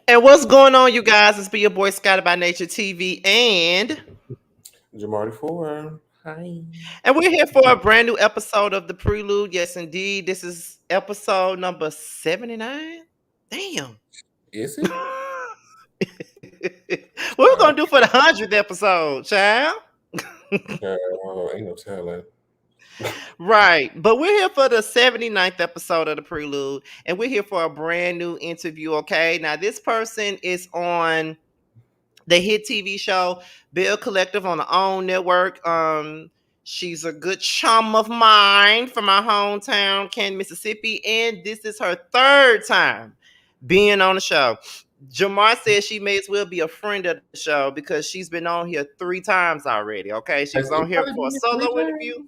And what's going on, you guys? It's be your boy Scotty by Nature TV, Jamar 4. Hi. and we're here for a brand new episode of the Prelude. Yes, indeed, this is episode number 79. Damn. Is what it? we gonna do for the 100th episode, child? Ain't no telling. Right, but we're here for the 79th episode of the Prelude, and we're here for a brand new interview. Okay, now this person is on the hit TV show Bill Collective on the OWN network. She's a good chum of mine from my hometown, Canton, Mississippi, and this is her third time being on the show. Jamar says she may as well be a friend of the show because she's been on here 3 times already. Okay, she was Has on here anybody for a been here three solo interview, times?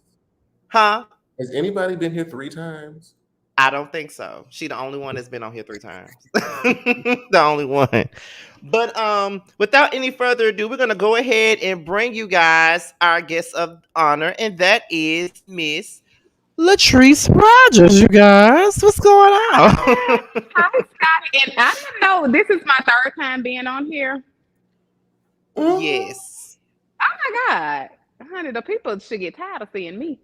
huh? Has anybody been here 3 times? I don't think so. She the only one that's been on here 3 times. The only one. But without any further ado, we're gonna go ahead and bring you guys our guest of honor, and that is Miss Latrice Rogers. You guys, what's going on? Hi, Scotty. And I didn't know this is my third time being on here. Mm. Yes. Oh my God. Honey, the people should get tired of seeing me.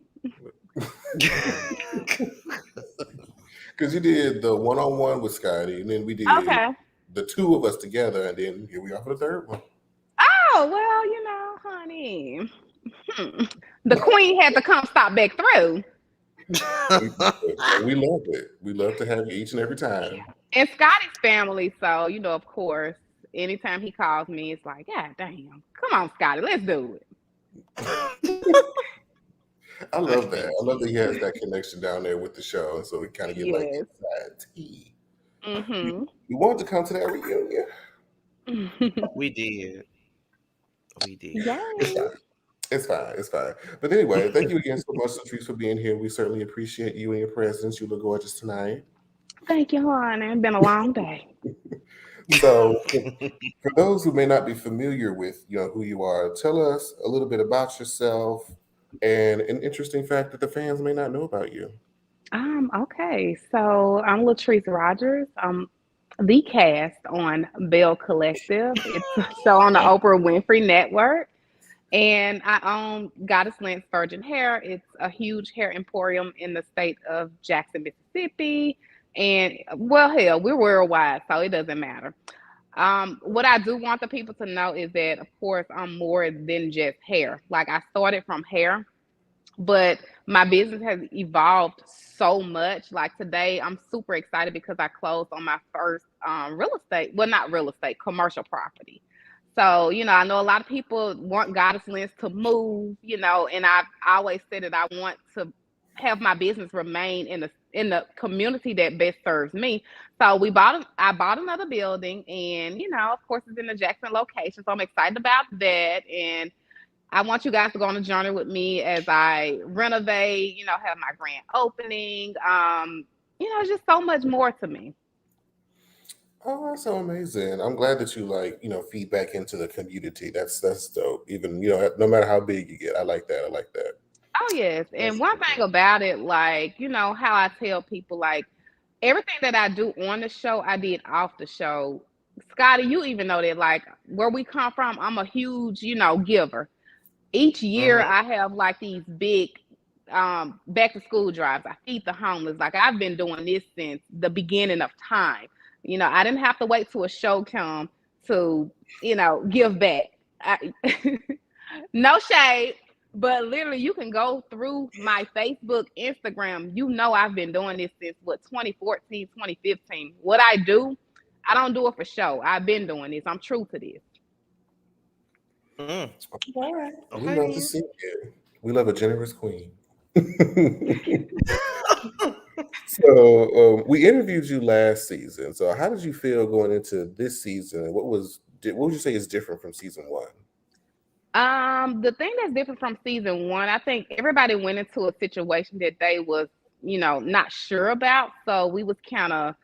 Because you did the one-on-one with Scotty, and then we did Okay. the two of us together, and then here we are for the third one. Oh, well, honey. The queen had to come stop back through. We love it. We love to have you each and every time. And Scotty's family, so, of course, anytime he calls me, it's like, God damn. Come on, Scotty, let's do it. I love that. I love that he has that connection down there with the show, so we kind of get like Yes. inside tea. Mm-hmm. We wanted to come to that reunion. We did. We did. Yay. It's fine. It's fine. But anyway, thank you again so much, Latrice, for being here. We certainly appreciate you and your presence. You look gorgeous tonight. Thank you, honey. It's been a long day. So, for those who may not be familiar with who you are, tell us a little bit about yourself and an interesting fact that the fans may not know about you. Okay. So I'm Latrice Rogers. I'm the cast on Bell Collective. It's a show on the Oprah Winfrey Network. And I own Goddess Lance Virgin Hair. It's a huge hair emporium in the state of Jackson, Mississippi. And well, hell, we're worldwide, so it doesn't matter. What I do want the people to know is that, of course, I'm more than just hair. Like, I started from hair, but my business has evolved so much. Like, today, I'm super excited because I closed on my first real estate, well, not real estate, commercial property. So, I know a lot of people want Goddess Lens to move, and I've always said that I want to have my business remain in the community that best serves me. So I bought another building, and of course it's in the Jackson location. So I'm excited about that. And I want you guys to go on a journey with me as I renovate, have my grand opening. Just so much more to me. Oh, that's so amazing. I'm glad that you feed back into the community. That's dope. Even, no matter how big you get. I like that. I like that. Oh yes. That's And one thing about it, like, how I tell people, like, everything that I do on the show, I did off the show. Scotty, you even know that, like, where we come from, I'm a huge, giver. Each year Mhm. I have like these big back to school drives. I feed the homeless. Like, I've been doing this since the beginning of time. I didn't have to wait till a show come to, give back. I, no shade, but literally you can go through my Facebook, Instagram. I've been doing this since 2014, 2015. What I do, I don't do it for show. I've been doing this. I'm true to this. Mm. All right. We Okay love to then. see it. We love a generous queen. So we interviewed you last season. So how did you feel going into this season? What would you say is different from season one? The thing that's different from season one, I think everybody went into a situation that they was, not sure about. So we was kind of,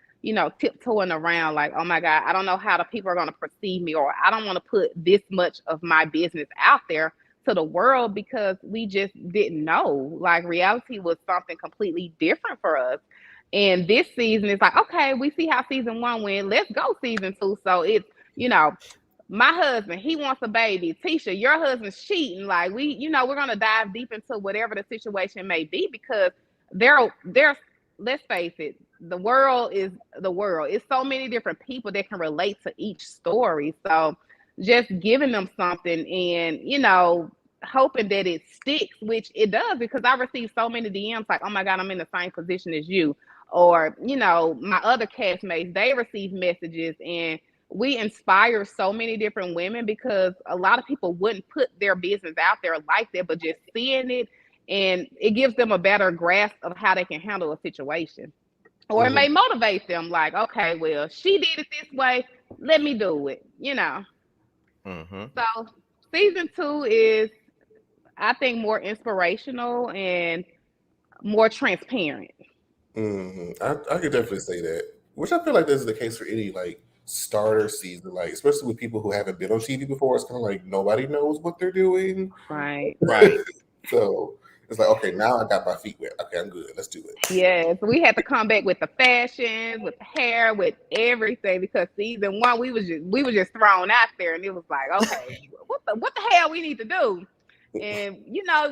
tiptoeing around like, oh my God, I don't know how the people are gonna perceive me, or I don't want to put this much of my business out there to the world because we just didn't know. Like, reality was something completely different for us. And this season it's like, okay, we see how season one went. Let's go season two. So it's, you know, my husband, he wants a baby. Tisha, your husband's cheating. Like we're gonna dive deep into whatever the situation may be because there's let's face it, the world is the world. It's so many different people that can relate to each story. So just giving them something and hoping that it sticks, which it does because I receive so many DMs like, oh my God, I'm in the same position as you. Or, my other castmates, they receive messages and we inspire so many different women because a lot of people wouldn't put their business out there like that, but just seeing it and it gives them a better grasp of how they can handle a situation. Or it may Mhm. motivate them like, okay, well, she did it this way, let me do it. Mm-hmm. So season two is, I think, more inspirational and more transparent. I could definitely say that, which I feel like this is the case for any like starter season, like especially with people who haven't been on TV before. It's kind of like nobody knows what they're doing, Right. Right. so it's like, okay, now I got my feet wet. Okay, I'm good. Let's do it. Yes, we had to come back with the fashions, with the hair, with everything because season one we was just thrown out there, and it was like, okay, what the hell we need to do? And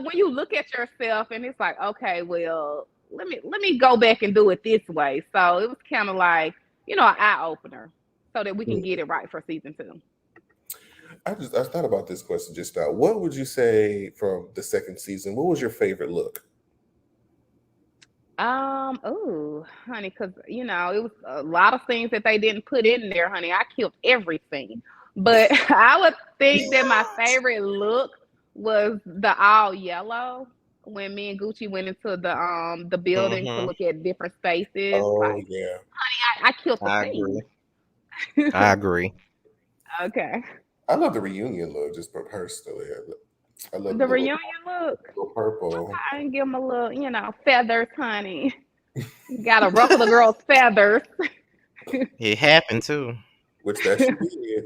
when you look at yourself, and it's like, okay, well, let me go back and do it this way. So it was kind of like an eye opener, so that we can get it right for season two. I thought about this question just now. What would you say from the second season? What was your favorite look? Oh, honey, because it was a lot of things that they didn't put in there, honey. I killed everything. But I would think that my favorite look was the all yellow when me and Gucci went into the building to Mm-hmm. look at different spaces. Oh Like, yeah, I killed the I scene. agree. I agree. Okay. I love the reunion look just personally. I love the The little, reunion look. little purple, I didn't give them a little, feathers, honey. Gotta ruffle the girl's feathers. It happened too. which that she did.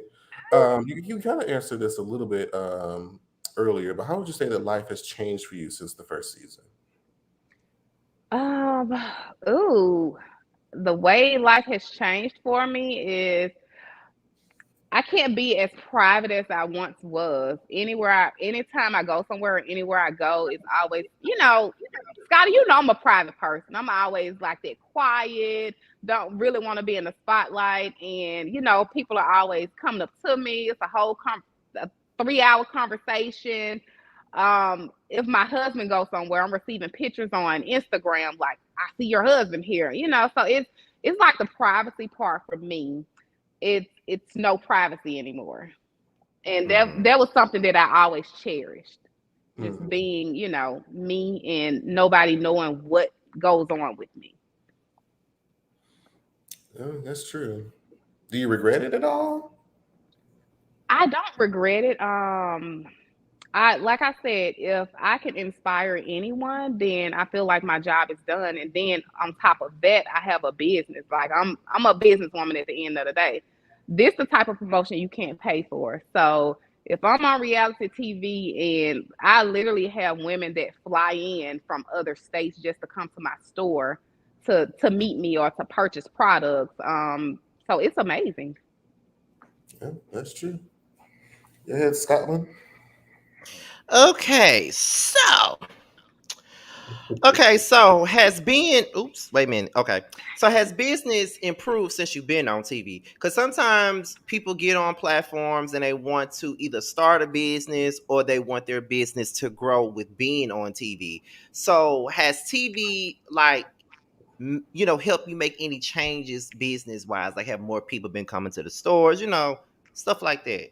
You kind of answered this a little bit earlier, but how would you say that life has changed for you since the first season? Um, ooh, the way life has changed for me is I can't be as private as I once was. Anytime I go somewhere, anywhere I go, it's always, Scotty, I'm a private person. I'm always like that quiet, don't really want to be in the spotlight. And, people are always coming up to me. It's a 3-hour conversation. If my husband goes somewhere, I'm receiving pictures on Instagram, like, I see your husband here, so it's like the privacy part for me. It's no privacy anymore. And Mm. that was something that I always cherished. Just Mhm. being, me and nobody knowing what goes on with me. Oh, that's true. Do you regret it at all? I don't regret it. I like I said, if I can inspire anyone, then I feel like my job is done. And then on top of that, I have a business. Like I'm a businesswoman at the end of the day. This the type of promotion you can't pay for. So if I'm on reality TV and I literally have women that fly in from other states just to come to my store to meet me or to purchase products, so it's amazing. Yeah, that's true. Go ahead, Scotland. Okay, so has being oops, wait a minute. Okay. So has business improved since you've been on TV? Because sometimes people get on platforms and they want to either start a business or they want their business to grow with being on TV. So has TV help you make any changes business wise? Like have more people been coming to the stores, stuff like that.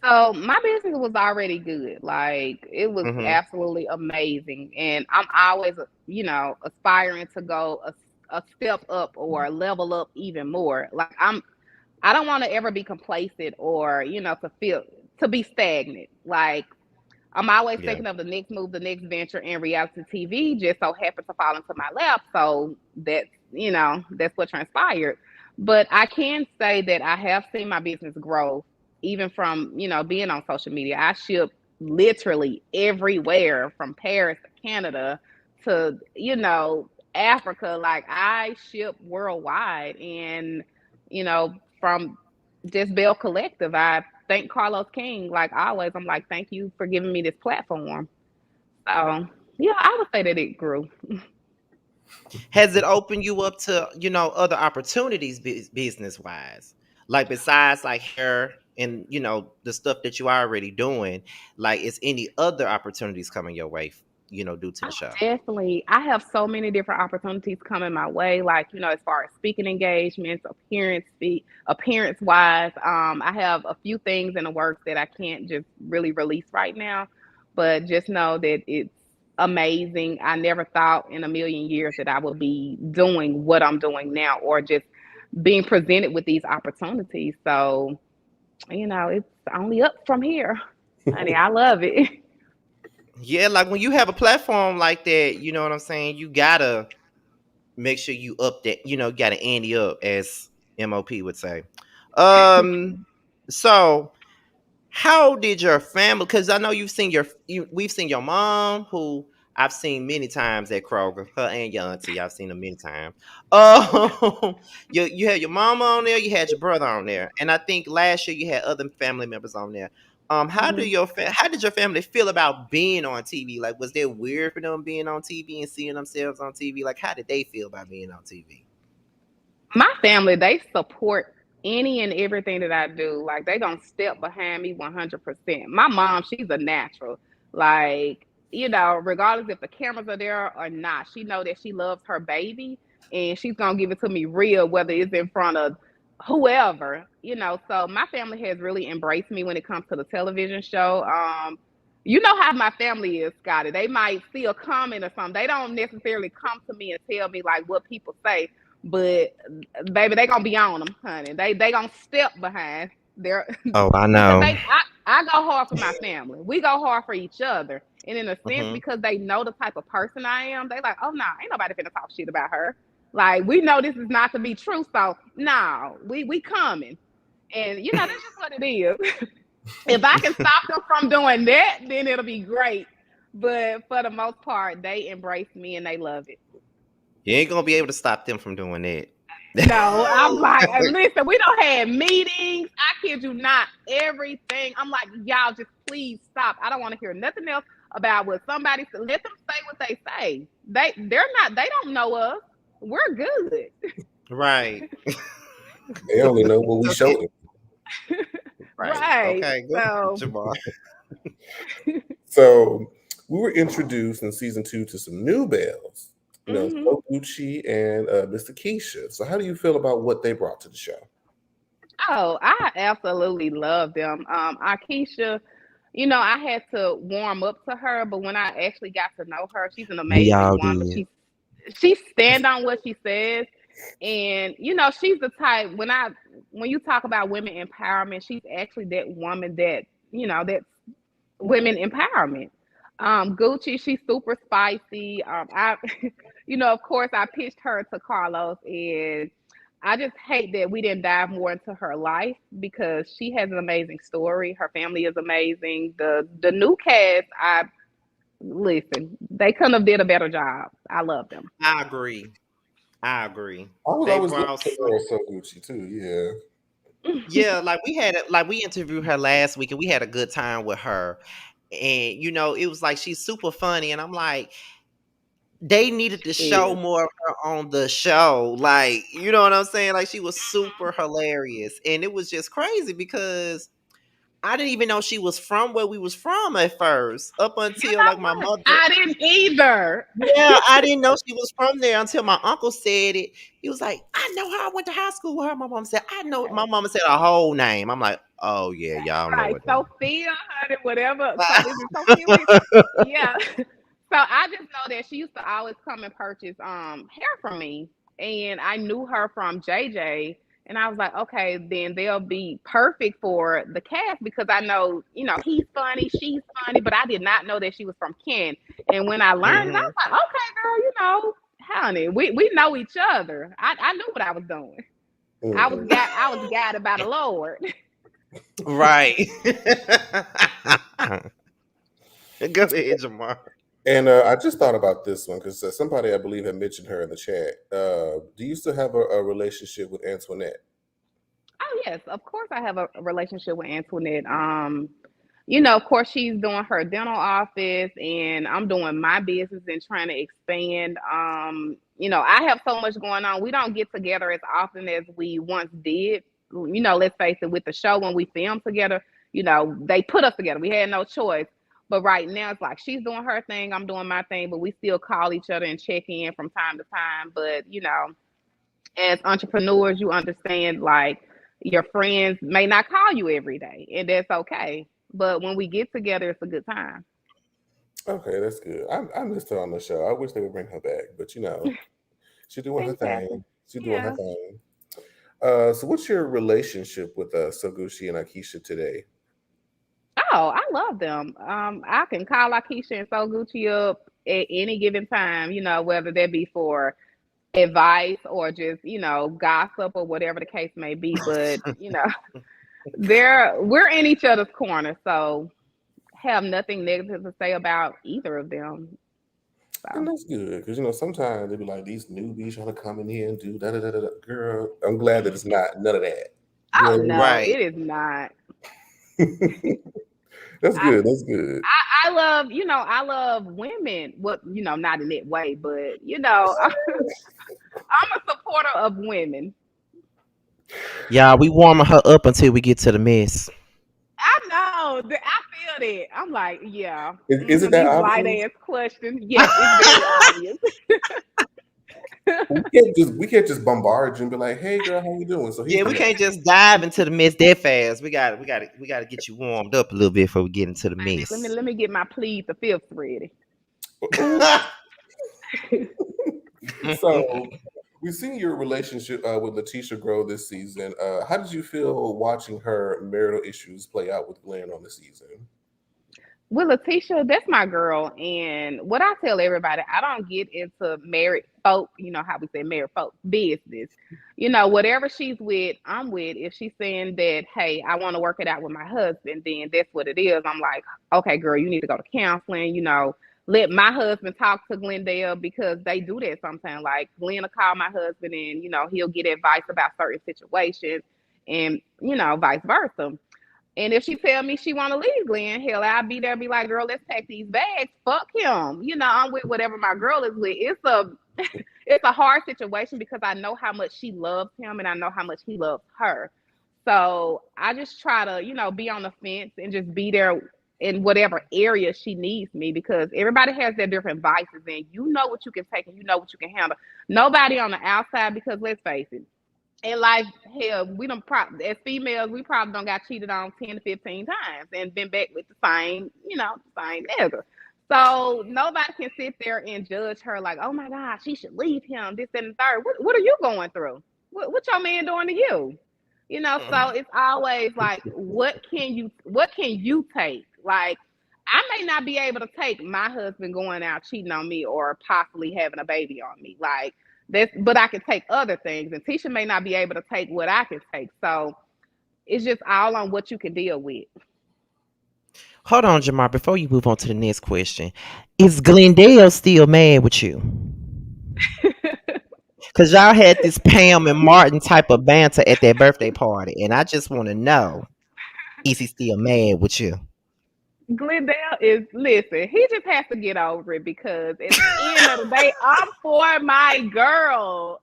So my business was already good. Like it was Mm-hmm. absolutely amazing. And I'm always, aspiring to go a step up or level up even more. Like I don't want to ever be complacent or, to be stagnant. Like I'm always Yeah. thinking of the next move, the next venture in reality TV just so happened to fall into my lap. So that's what transpired. But I can say that I have seen my business grow even from, being on social media. I ship literally everywhere from Paris to Canada to, Africa. Like I ship worldwide, and from just Bell Collective, I thank Carlos King. Like always, I'm like, thank you for giving me this platform. So yeah, I would say that it grew. Has it opened you up to, other opportunities business wise? Like besides like hair and, the stuff that you are already doing, like is any other opportunities coming your way, due to Oh, the show? definitely. I have so many different opportunities coming my way, like, as far as speaking engagements, appearance wise. I have a few things in the works that I can't just really release right now, but just know that it's amazing. I never thought in a million years that I would be doing what I'm doing now or just being presented with these opportunities. So, it's only up from here. Honey, I love it. Yeah, like when you have a platform like that, you know what I'm saying? You gotta make sure you up that, you gotta ante up, as MOP would say. Um, so how did your family? Because I know we've seen your mom, who I've seen many times at Kroger. Her and your auntie, I've seen them many times. You had your mama on there, you had your brother on there, and I think last year you had other family members on there. Mhm. How did your family feel about being on TV? Like, was it weird for them being on TV and seeing themselves on TV? Like, how did they feel about being on TV? My family, they support any and everything that I do. Like they gonna step behind me 100%. My mom, she's a natural. Like, regardless if the cameras are there or not, she know that she loves her baby and she's gonna give it to me real, whether it's in front of whoever. So my family has really embraced me when it comes to the television show. You know how my family is, Scotty. They might see a comment or something. They don't necessarily come to me and tell me like what people say, but baby, they gonna be on them, honey. They gonna step behind their Oh, I because know. I go hard for my family. We go hard for each other, and in a sense, Hmm. because they know the type of person I am, they like, oh no, ain't nobody finna talk shit about her. Like we know this is not to be true, so no, we coming, and that's just what it is. If I can stop them from doing that, then it'll be great. But for the most part, they embrace me and they love it. You ain't gonna be able to stop them from doing that. No, I'm like, listen, we don't have meetings. I kid you not, everything. I'm like, y'all just please stop. I don't want to hear nothing else about what somebody said. Let them say what they say. They don't know us. We're good. Right. They only know what we Okay. showed them. Right. Right. Okay. Go ahead, So Jamar. So we were introduced in season 2 to some new bells. mhm. So Gucci and Mr. Keisha. So how do you feel about what they brought to the show? Oh, I absolutely love them. Akeisha, I had to warm up to her, but when I actually got to know her, she's an We amazing all woman. did. She stand on what she says, and she's the type when you talk about women empowerment, she's actually that woman that's women empowerment. Gucci, she's super spicy. I, of course, I pitched her to Carlos, and I just hate that we didn't dive more into her life because she has an amazing story. Her family is amazing. The new cast, I listen, they couldn't have did a better job. I love them. I agree. I agree. I was They always brought looking some. for So Gucci too. Yeah. Yeah, like we interviewed her last week and we had a good time with her. And it was like she's super funny. And I'm like, they needed to show Is more of her on the show. Like, you know what I'm saying? Like she was super hilarious. And it was just crazy because I didn't even know she was from where we was from at first, up you until know like my what? mother. I didn't either. Yeah, I didn't know she was from there until my uncle said it. He was like, I know her. I went to high school with her. My mom said, I know. My mama said a whole name. I'm like, oh, yeah, y'all know Right, it. Sophia, honey, whatever. So is it Sophia? Yeah. So I just know that she used to always come and purchase hair from me. And I knew her from JJ. And I was like, okay, then they'll be perfect for the cast because I know, he's funny, she's funny, but I did not know that she was from Ken. And when I learned it, I Hmm. was like, okay, girl, honey, we know each other. I knew what I was doing. Mhm. I was guided by the Lord. Right. Go ahead, Jamar. And I just thought about this one because somebody I believe had mentioned her in the chat. Do you still have a relationship with Antoinette? Oh yes, of course I have a relationship with Antoinette. Of course she's doing her dental office and I'm doing my business and trying to expand. I have so much going on. We don't get together as often as we once did. Let's face it, with the show when we filmed together, they put us together. We had no choice. But right now it's like she's doing her thing, I'm doing my thing, but we still call each other and check in from time to time. But as entrepreneurs, you understand like your friends may not call you every day, and that's okay. But when we get together, it's a good time. Okay, that's good. I missed her on the show. I wish they would bring her back, but she's doing her Things happen. thing. She's doing her Yeah. thing. So what's your relationship with Soguchi and Akeisha today? Oh, I love them. I can call Akeisha and So Gucci up at any given time, whether that be for advice or just, gossip or whatever the case may be. But, we're in each other's corner. So have nothing negative to say about either of them. And So that's good because sometimes they be like these newbies trying to come in here and do da da da da. Da. Girl, I'm glad that it's not none of that. You oh know no, Right. it is not. what I mean? That's I good. That's good. I love, I love women. What, not in that way, but I'm a supporter of women. Y'all, we warming her up until we get to the mess. I know. I feel that. I'm like, yeah. Is it that These light obvious? ass questions. Yes, it's very obvious. We can't just bombard you and be like, "Hey, girl, how you doing?" So Yeah, here's the we message. can't just dive into the mess that fast. We gotta get you warmed up a little bit before we get into the Baby, let me mess. let me get my plead the fifth ready. Ooh. So we've seen your relationship with Letitia grow this season. How did you feel watching her marital issues play out with Glenn on the season? Well, Letitia, that's my girl. And what I tell everybody, I don't get into married folk, how we say married folk business. Whatever she's with, I'm with. If she's saying that, hey, I want to work it out with my husband, then that's what it is. I'm like, okay, girl, you need to go to counseling, let my husband talk to Glendale because they do that sometimes. Like Glenn will call my husband and, he'll get advice about certain situations and, vice versa. And if she tell me she want to leave Glenn, hell, I'll be there, be like, girl, let's pack these bags. Fuck him. I'm with whatever my girl is with. It's a hard situation because I know how much she loves him and I know how much he loves her. So I just try to, be on the fence and just be there in whatever area she needs me because everybody has their different vices and you know what you can take and you know what you can handle. Nobody on the outside because let's face it, in life, hell, we don't as females, we probably don't got cheated on 10 to 15 times and been back with the same, same nigga. So nobody can sit there and judge her like, oh my God, she should leave him, this, and the third. What are you going through? What your man doing to you? So it's always like, what can you take? Like, I may not be able to take my husband going out cheating on me or possibly having a baby on me. Like, but I can take other things, and Tisha may not be able to take what I can take. So it's just all on what you can deal with. Hold on, Jamar. Before you move on to the next question, is Glendale still mad with you? Cause y'all had this Pam and Martin type of banter at that birthday party, and I just want to know: is he still mad with you? Glendale is listen. He just has to get over it because at the end of the day, I'm for my girl.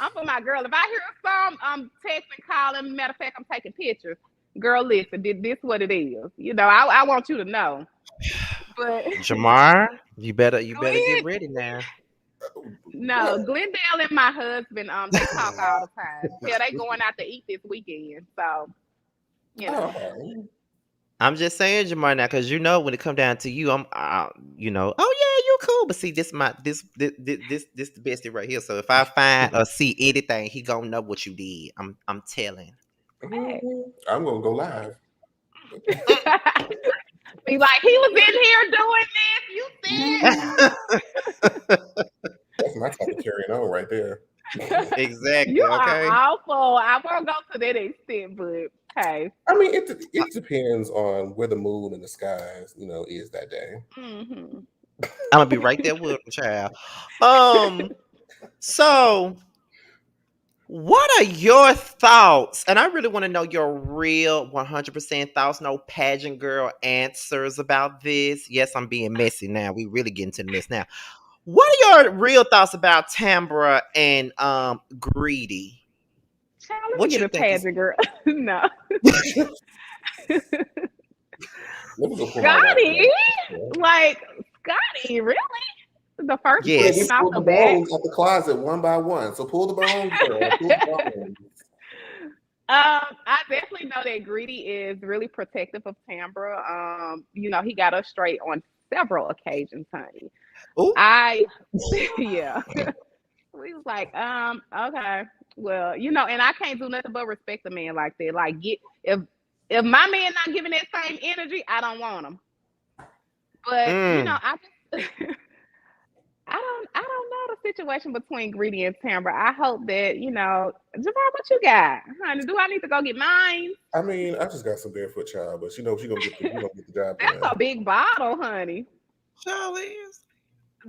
I'm for my girl. If I hear a song, I'm texting, calling. Matter of fact, I'm taking pictures. Girl, listen, this what it is. I want you to know. But Jamar, you better get Glenn, ready now. no, Glendale and my husband, they talk all the time. Hell, they going out to eat this weekend. So, you know. Oh, I'm just saying, Jamar, now, because when it come down to you, oh yeah, you cool. But see, this the bestie right here. So if I find or see anything, he gonna know what you did. I'm telling. I'm gonna go live. Be like, he was in here doing this. You That's my type of carrying on right there. said Exactly. you are Okay. awful. I won't go to that extent, but hey. I mean, it depends on where the moon and the skies, is that day. Hmm. I'm gonna be right there with him, child. Um, so what are your thoughts? And I really want to know your real 100% thoughts, no pageant girl answers about this. Yes, I'm being messy now. We really getting to the mess now. What are your real thoughts about Tambra and Greedy? Child, let me What get you a think is pageant girl. No. Let me go pull my Scotty? wallet. Like, Scotty, really? The first Yeah, we question yes. off pulled the the bat. bones out the closet one by one. So pull the bones, girl. Pull the bones. I definitely know that Greedy is really protective of Tambra. He got us straight on several occasions, honey. Oh, I, yeah, we was like, okay, well, and I can't do nothing but respect a man like that. Like, if my man not giving that same energy, I don't want him. But mm. I just, I don't know the situation between Greedy and Tambra. I hope that Jamar, what you got, honey? Do I need to go get mine? I mean, I just got some barefoot child, but she gonna get the job That's done. a big bottle, honey. Charlie is.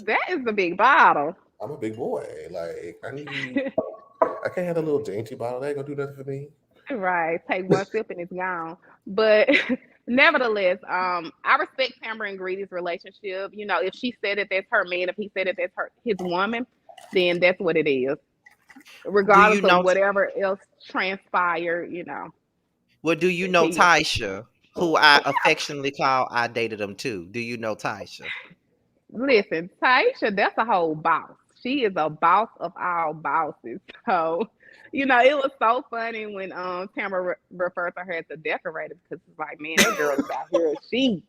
That is a big bottle. I'm a big boy. Like I can't have a little dainty bottle. That ain't gonna do nothing for me. Right. Take one sip and it's gone. But nevertheless, I respect Tamara and Greedy's relationship. If she said that that's her man, if he said that that's his woman, then that's what it is. Do you Regardless of know? whatever else transpired. Well, do you know He Tisha, who I affectionately call I dated him too? Do you know Tisha? Listen, Taisha, that's a whole boss. She is a boss of all bosses. So, it was so funny when Tamara referred to her as a decorator because it's like, man, that girl is out here. She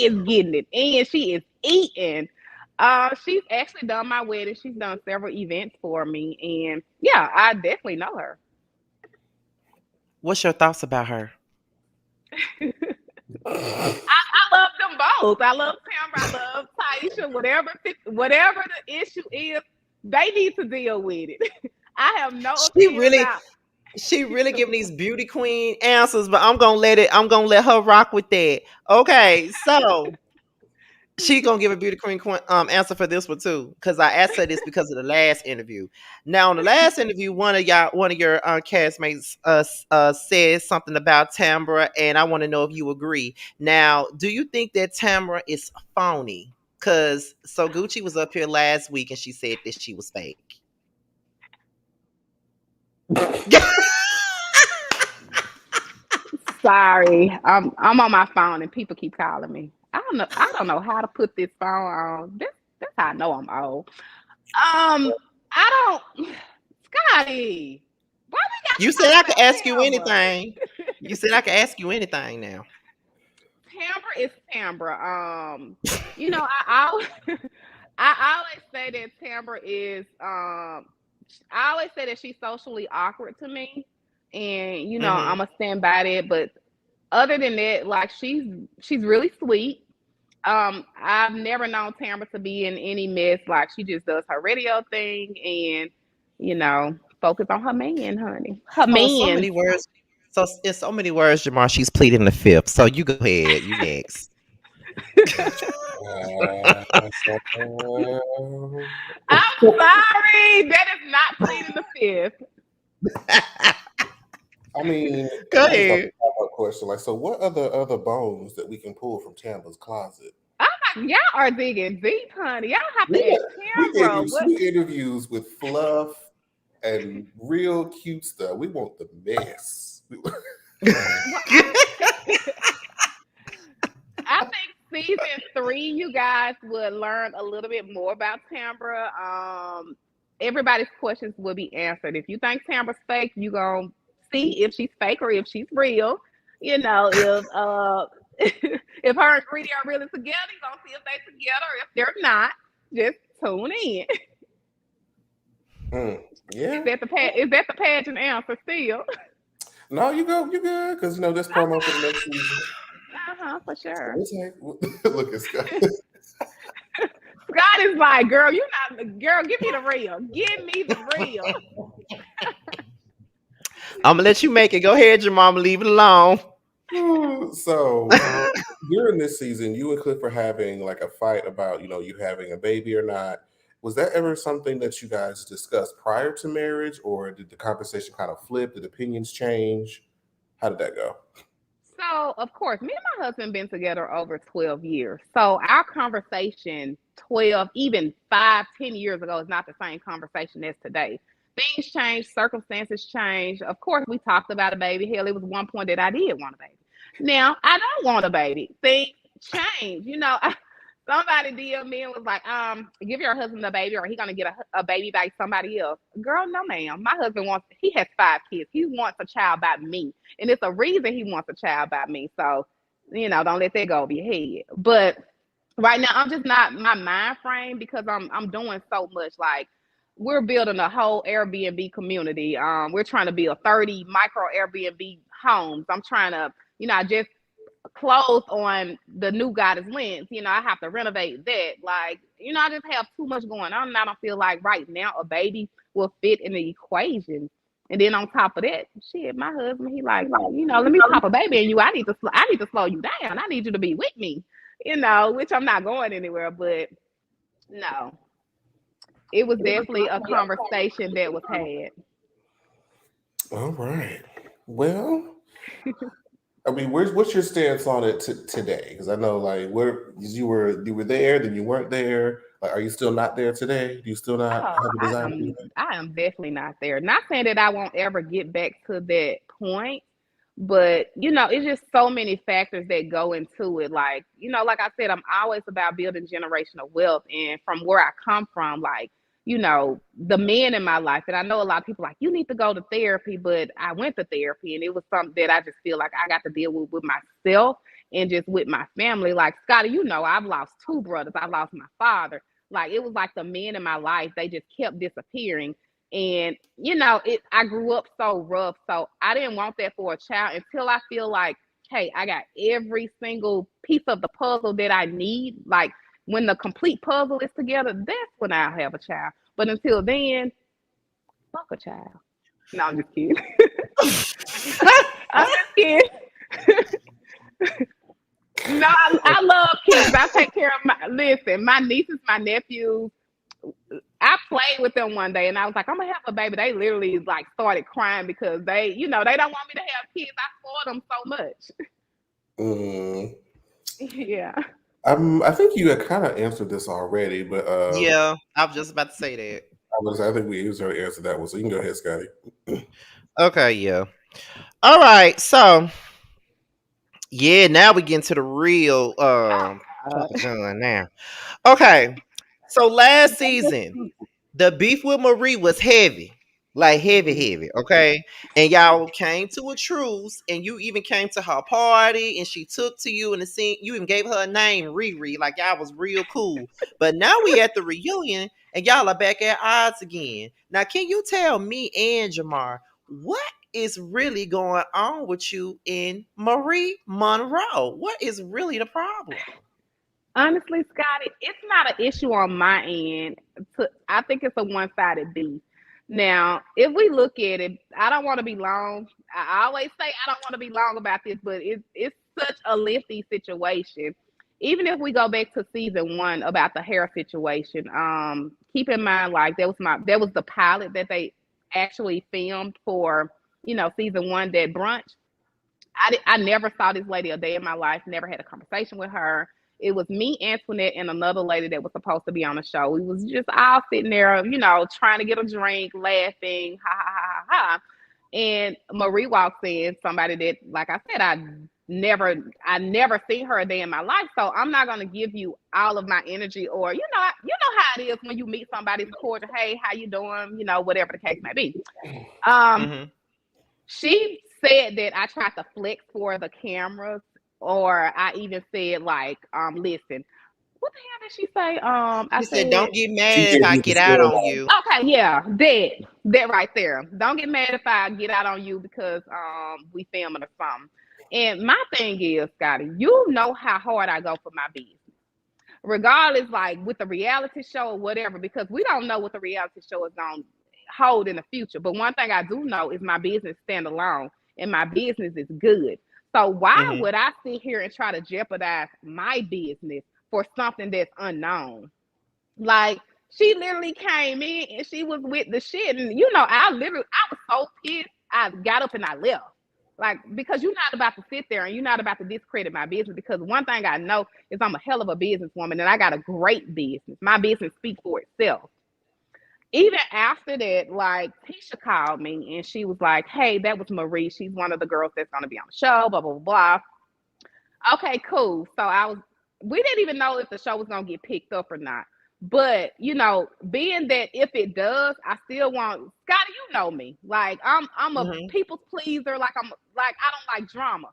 is getting it and she is eating. She's actually done my wedding. She's done several events for me, and yeah, I definitely know her. What's your thoughts about her? I love them both. I love Tamara. I love Taisha. Whatever the issue is, they need to deal with it. I have no She opinion really, about. she really giving these beauty queen answers, but I'm gonna let her rock with that. Okay, so she gonna give a beauty queen answer for this one too, because I asked her this because of the last interview. Now, on the last interview, one of your castmates said something about Tambra, and I want to know if you agree. Now, do you think that Tambra is phony? Because so Gucci was up here last week and she said that she was fake. Sorry, I'm on my phone and people keep calling me. I don't know how to put this phone on. That's how I know I'm old. I don't. Scotty, why we got to You said talk I could about ask you Tamra? anything. You said I could ask you anything now. Tambra is Tambra. I always, I always say that Tambra is. I always say that she's socially awkward to me, and Hmm. I'm gonna stand by that. But other than that, like she's really sweet. I've never known Tambra to be in any mess. Like she just does her radio thing and focus on her man, honey. Her So so man. many words. So in so many words, Jamar, she's pleading the fifth. So you go ahead. You next. Uh, I'm sorry. That is not pleading the fifth. I mean, Go just a ahead. pop-up question. Like, so what other bones that we can pull from Tamba's closet? Y'all are digging deep, honey. Y'all have to Yeah, ask we gave Tambra you what. 2 interviews with fluff and real cute stuff. We want the mess. Well, I think season 3, you guys would learn a little bit more about Tambra. Everybody's questions will be answered. If you think Tambra's fake, you gonna see if she's fake or if she's real. If if her and Greedy are really together, you gonna see if they're together. If they're not, just tune in. Mm, yeah. Is that the pageant answer still? No, you go. You good? Because this promo for the next season. For sure. Look at Scott. Scott is like, girl, girl, give me the real. Give me the real. I'm gonna let you make it. Go ahead, Jamar. I'm gonna leave it alone. So during this season, you and Cliff are having like a fight about, you having a baby or not. Was that ever something that you guys discussed prior to marriage, or did the conversation kind of flip? Did opinions change? How did that go? So, of course, me and my husband been together over 12 years. So, our conversation 12, even 5, 10 years ago is not the same conversation as today. Things change, circumstances change. Of course, we talked about a baby. Hell, it was one point that I did want a baby. Now, I don't want a baby. Things change. Somebody DM me and was like, give your husband a baby or he gonna get a baby by somebody else. Girl, no ma'am. My husband he has 5 kids. He wants a child by me. And it's a reason he wants a child by me. So, don't let that go over your head. But right now I'm just not my mind frame because I'm doing so much. Like we're building a whole Airbnb community. We're trying to build 30 micro Airbnb homes. I'm trying to, I just closed on the new Goddess Lens. I have to renovate that. Like, I just have too much going on, and I don't feel like right now a baby will fit in the equation. And then on top of that, shit, my husband, he like, let me pop a baby in you. I need to slow you down. I need you to be with me. Which I'm not going anywhere. But no, it was definitely a conversation that was had. All right. Well, I mean, what's your stance on it today? Because I know, like, where you were there, then you weren't there. Like, are you still not there today? Do you still not Oh, have a desire to be there? I am definitely not there. Not saying that I won't ever get back to that point, but it's just so many factors that go into it. Like, like I said, I'm always about building generational wealth. And from where I come from, like, the men in my life, and I know a lot of people like, you need to go to therapy, but I went to therapy and it was something that I just feel like I got to deal with myself and just with my family. Like Scotty, I've lost two brothers. I lost my father. Like it was like the men in my life, they just kept disappearing. And I grew up so rough. So I didn't want that for a child until I feel like, hey, I got every single piece of the puzzle that I need. Like when the complete puzzle is together, that's when I'll have a child. But until then, fuck a child. No, I'm just kidding. I'm just kidding. No, I love kids. I take care of my nieces, my nephews. I played with them one day and I was like, I'm gonna have a baby. They literally like started crying because they don't want me to have kids. I spoiled them so much. Mm, Yeah. I think you had kind of answered this already, but Yeah, I was just about to say that. I think we already answered that one. So you can go ahead, Scotty. Okay, yeah. All right, so yeah, now we get into the real Papa John now. Okay, so last season the beef with Marie was heavy, like heavy, okay? And y'all came to a truce, and you even came to her party, and she took to you, and the scene, you even gave her a name, Riri, like y'all was real cool. But now we at the reunion, and y'all are back at odds again. Now, can you tell me and Jamar what is really going on with you and Marie Monroe? What is really the problem? Honestly, Scotty, it's not an issue on my end. I think it's a one-sided beef. Now, if we look at it, I don't want to be long. I always say I don't want to be long about this, but it's such a lengthy situation. Even if we go back to season one about the hair situation, keep in mind like that was the pilot that they actually filmed for season one, that brunch. I never saw this lady a day in my life, never had a conversation with her. It was me, Antoinette, and another lady that was supposed to be on the show. We was just all sitting there, trying to get a drink, laughing, ha ha ha ha ha. And Marie walks in, somebody that, like I said, I never seen her a day in my life. So I'm not gonna give you all of my energy, or how it is when you meet somebody cordial, hey, how you doing? Whatever the case may be. Um, Mm-hmm. she said that I tried to flex for the cameras, or I even said like, listen, what the hell did she say? I She said, said, "Don't get She mad if gave I you the get out on storyline. you." okay, yeah, that right there. Don't get mad if I get out on you because we filming or something. And my thing is, Scotty, you know how hard I go for my business. Regardless, like with the reality show or whatever, because we don't know what the reality show is going to hold in the future. But one thing I do know is my business stand alone and my business is good. So why Mhm. would I sit here and try to jeopardize my business for something that's unknown? Like, she literally came in and she was with the shit. And I was so pissed. I got up and I left. Like, because you're not about to sit there and you're not about to discredit my business. Because one thing I know is I'm a hell of a businesswoman and I got a great business. My business speaks for itself. Even after that, like, Tisha called me and she was like, "Hey, that was Marie. She's one of the girls that's gonna be on the show, blah, blah, blah, blah." Okay, cool. We didn't even know if the show was gonna get picked up or not. But being that if it does, I still want Scotty. You know me, like I'm a Mhm. people's pleaser. Like I don't like drama.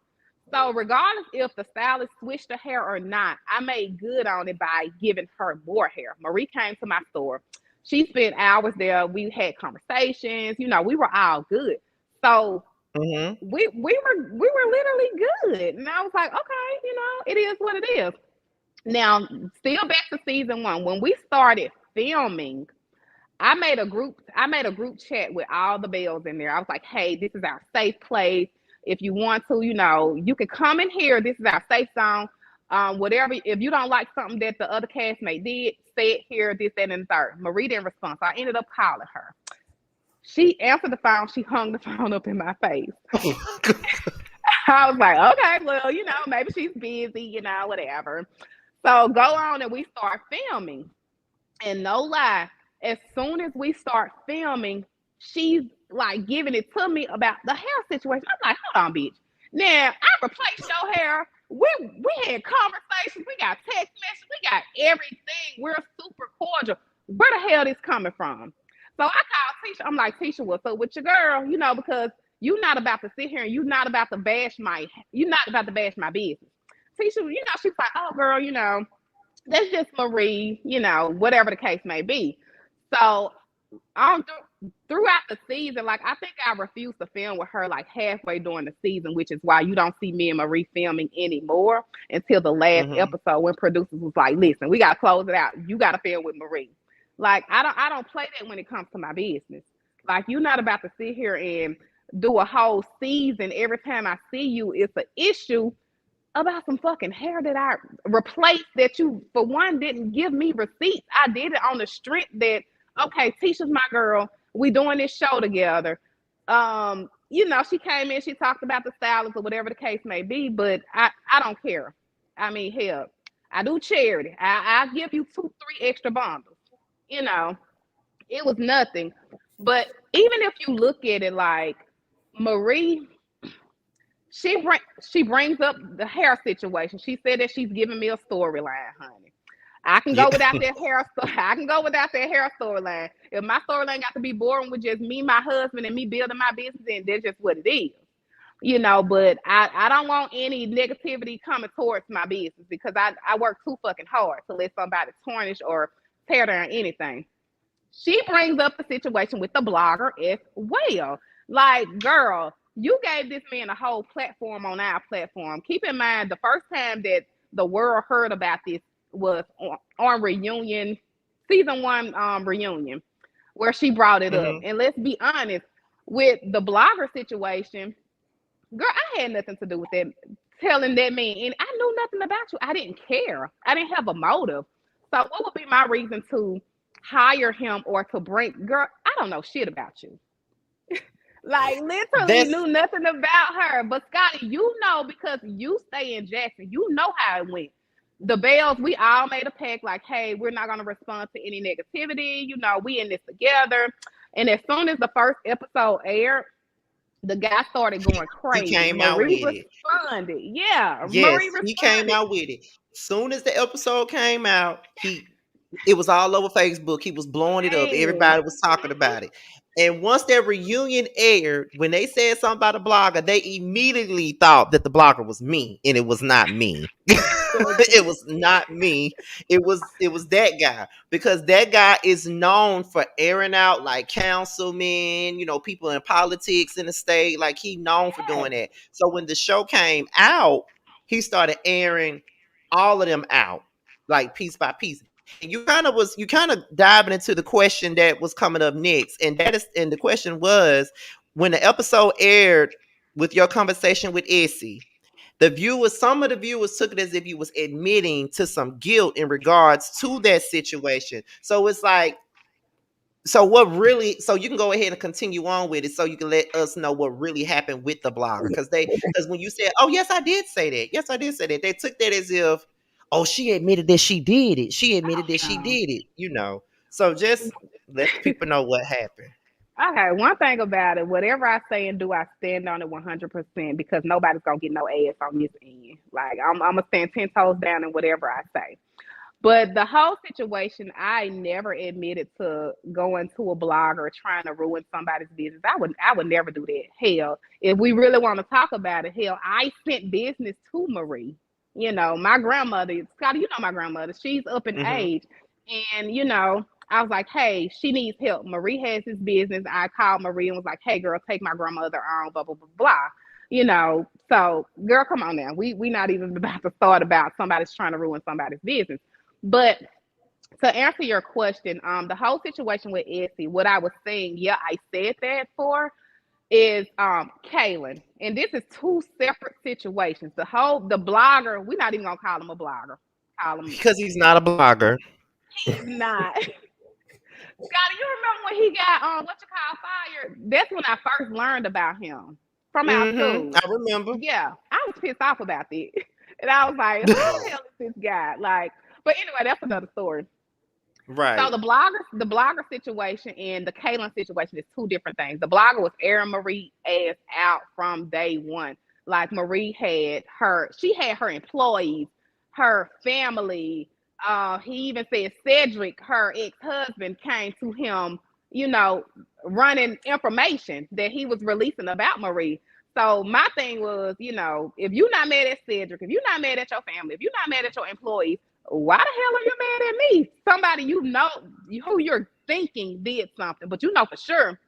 So regardless if the stylist switched the hair or not, I made good on it by giving her more hair. Marie came to my store. She spent hours there. We had conversations. We were all good. So Mhm. we were literally good. And I was like, okay, it is what it is. Now, still back to season one. When we started filming, I made a group chat with all the bells in there. I was like, hey, this is our safe place. If you want to, you can come in here. This is our safe zone. Whatever, if you don't like something that the other castmate did, say it here, this, that, and the third. Marie didn't respond. So I ended up calling her. She answered the phone. She hung the phone up in my face. I was like, okay, well, maybe she's busy, whatever. So go on and we start filming. And no lie, as soon as we start filming, she's like giving it to me about the hair situation. I'm like, hold on, bitch. Now I replaced your hair. We had conversations. We got text messages. We got everything. We're super cordial. Where the hell this coming from? So I called Tisha. I'm like, Tisha, what's up with your girl? Because you're not about to sit here and you're not about to bash my business. Tisha, she's like, oh girl, that's just Marie, whatever the case may be. So on throughout the season, like I think I refused to film with her like halfway during the season, which is why you don't see me and Marie filming anymore until the last Mhm. episode when producers was like, listen, we gotta close it out. You gotta film with Marie. Like I don't play that when it comes to my business. Like you're not about to sit here and do a whole season every time I see you, it's an issue about some fucking hair that I replaced that you, for one, didn't give me receipts. I did it on the strength that, okay, Tisha's my girl. We doing this show together. She came in, she talked about the stylist or whatever the case may be, but I don't care. I mean, hell, I do charity. I give you 2, 3 extra bundles. You know, it was nothing. But even if you look at it like Marie, she brings up the hair situation. She said that she's giving me a storyline, honey. I can Yeah. go without that hair. I can go without that hair storyline. If my storyline got to be boring with just me, my husband, and me building my business, then that's just what it is. But I don't want any negativity coming towards my business because I work too fucking hard to let somebody tarnish or tear down anything. She brings up the situation with the blogger as well. Like, girl, you gave this man a whole platform on our platform. Keep in mind, the first time that the world heard about this was on Reunion, season one Reunion, where she brought it up. Mhm. And let's be honest, with the blogger situation, girl, I had nothing to do with that. Telling that man, and I knew nothing about you. I didn't care. I didn't have a motive. So, what would be my reason to hire him or to bring? Girl, I don't know shit about you. Like literally That's knew nothing about her. But Scotty, because you stay in Jackson, you know how it went. The Bells, we all made a pact like, hey, we're not gonna respond to any negativity. We in this together. And as soon as the first episode aired, the guy started going he crazy. came out Marie with it. responded. Yeah, Yes, Marie he came responded. out with it. Soon as the episode came out, it was all over Facebook. He was blowing it up. Man. Everybody was talking about it. And once that reunion aired, when they said something about a blogger, they immediately thought that the blogger was me, and it was not me. It was not me. It was that guy because that guy is known for airing out like councilmen, people in politics in the state. Like he known for Yes. doing that. So when the show came out, he started airing all of them out, like piece by piece. And you kind of diving into the question that was coming up next, and the question was when the episode aired with your conversation with Essie. some of the viewers took it as if you was admitting to some guilt in regards to that situation. So it's like, so you can go ahead and continue on with it so you can let us know what really happened with the blogger. Because when you said, oh, yes, I did say that. Yes, I did say that. They took that as if, oh, she admitted that she did it. She admitted that she Um, did it. So just let people know what happened. Okay, one thing about it, whatever I say and do, I stand on it 100% because nobody's gonna get no ass on this end. Like I'm gonna stand 10 toes down in whatever I say. But the whole situation, I never admitted to going to a blogger trying to ruin somebody's business. I would never do that. Hell, if we really want to talk about it, hell, I sent business to Marie. My grandmother, Scotty, my grandmother, she's up in Hmm. age. And, I was like, hey, she needs help. Marie has this business. I called Marie and was like, hey, girl, take my grandmother on, blah, blah, blah, blah. So girl, come on now. We not even about to start about somebody's trying to ruin somebody's business. But to answer your question, the whole situation with Essie, what I was saying, yeah, I said that for is Kaylin. And this is two separate situations. The blogger, we're not even gonna call him a blogger. Call him Because he's not a blogger. he's not. Scotty, you remember when he got what you call fired? That's when I first learned about him from our I school. remember. Yeah, I was pissed off about that. And I was like, who the hell is this guy? Like, but anyway, that's another story. So Right. the blogger situation and the Kaylin situation is two different things. The blogger was airing Marie ass out from day one. Like Marie she had her employees, her family. He even said Cedric, her ex-husband, came to him, you know, running information that he was releasing about Marie. So my thing was, if you're not mad at Cedric, if you're not mad at your family, if you're not mad at your employees, why the hell are you mad at me? Somebody who you're thinking did something, but you know for sure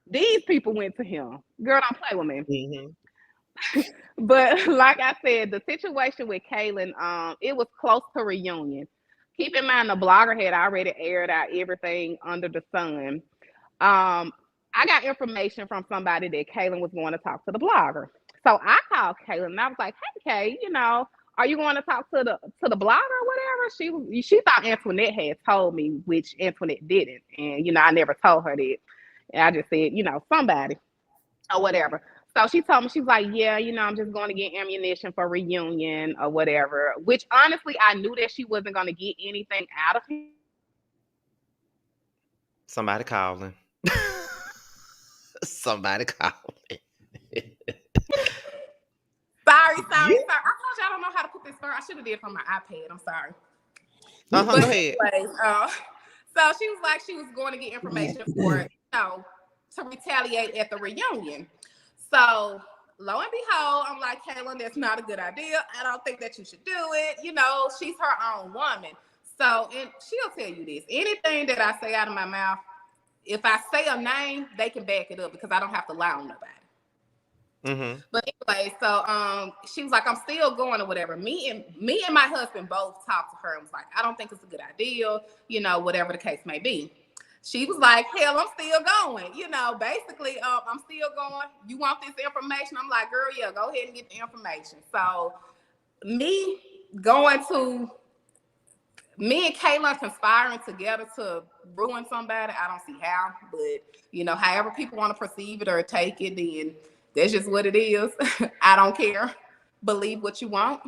these people went to him. Girl, don't play with me. Hmm. But like I said, the situation with Kaylin, it was close to reunion. Keep in mind the blogger had already aired out everything under the sun. I got information from somebody that Kaylin was going to talk to the blogger. So I called Kaylin and I was like, "Hey, Kay, are you going to talk to the blogger or whatever?" She thought Antoinette had told me, which Antoinette didn't, and I never told her that. And I just said, somebody or whatever. So she told me, she's like, yeah, I'm just going to get ammunition for reunion or whatever. Which honestly, I knew that she wasn't going to get anything out of him. Somebody calling. Somebody calling. Sorry, sorry, You. sorry. I told you I don't know how to put this story. I should have did it from my iPad. I'm sorry. Uh-huh. Go But ahead. anyways, so she was like she was going to get information for to retaliate at the reunion. So lo and behold, I'm like, Kaylin, that's not a good idea. I don't think that you should do it. She's her own woman. So, and she'll tell you this. Anything that I say out of my mouth, if I say a name, they can back it up because I don't have to lie on nobody. Mm-hmm. But anyway, so she was like, I'm still going or whatever. Me and my husband both talked to her and was like, I don't think it's a good idea, whatever the case may be. She was like, hell, I'm still going. Basically, I'm still going. You want this information? I'm like, girl, yeah, go ahead and get the information. So me going to me and Kaylin conspiring together to ruin somebody, I don't see how. But however people want to perceive it or take it, then that's just what it is. I don't care. Believe what you want,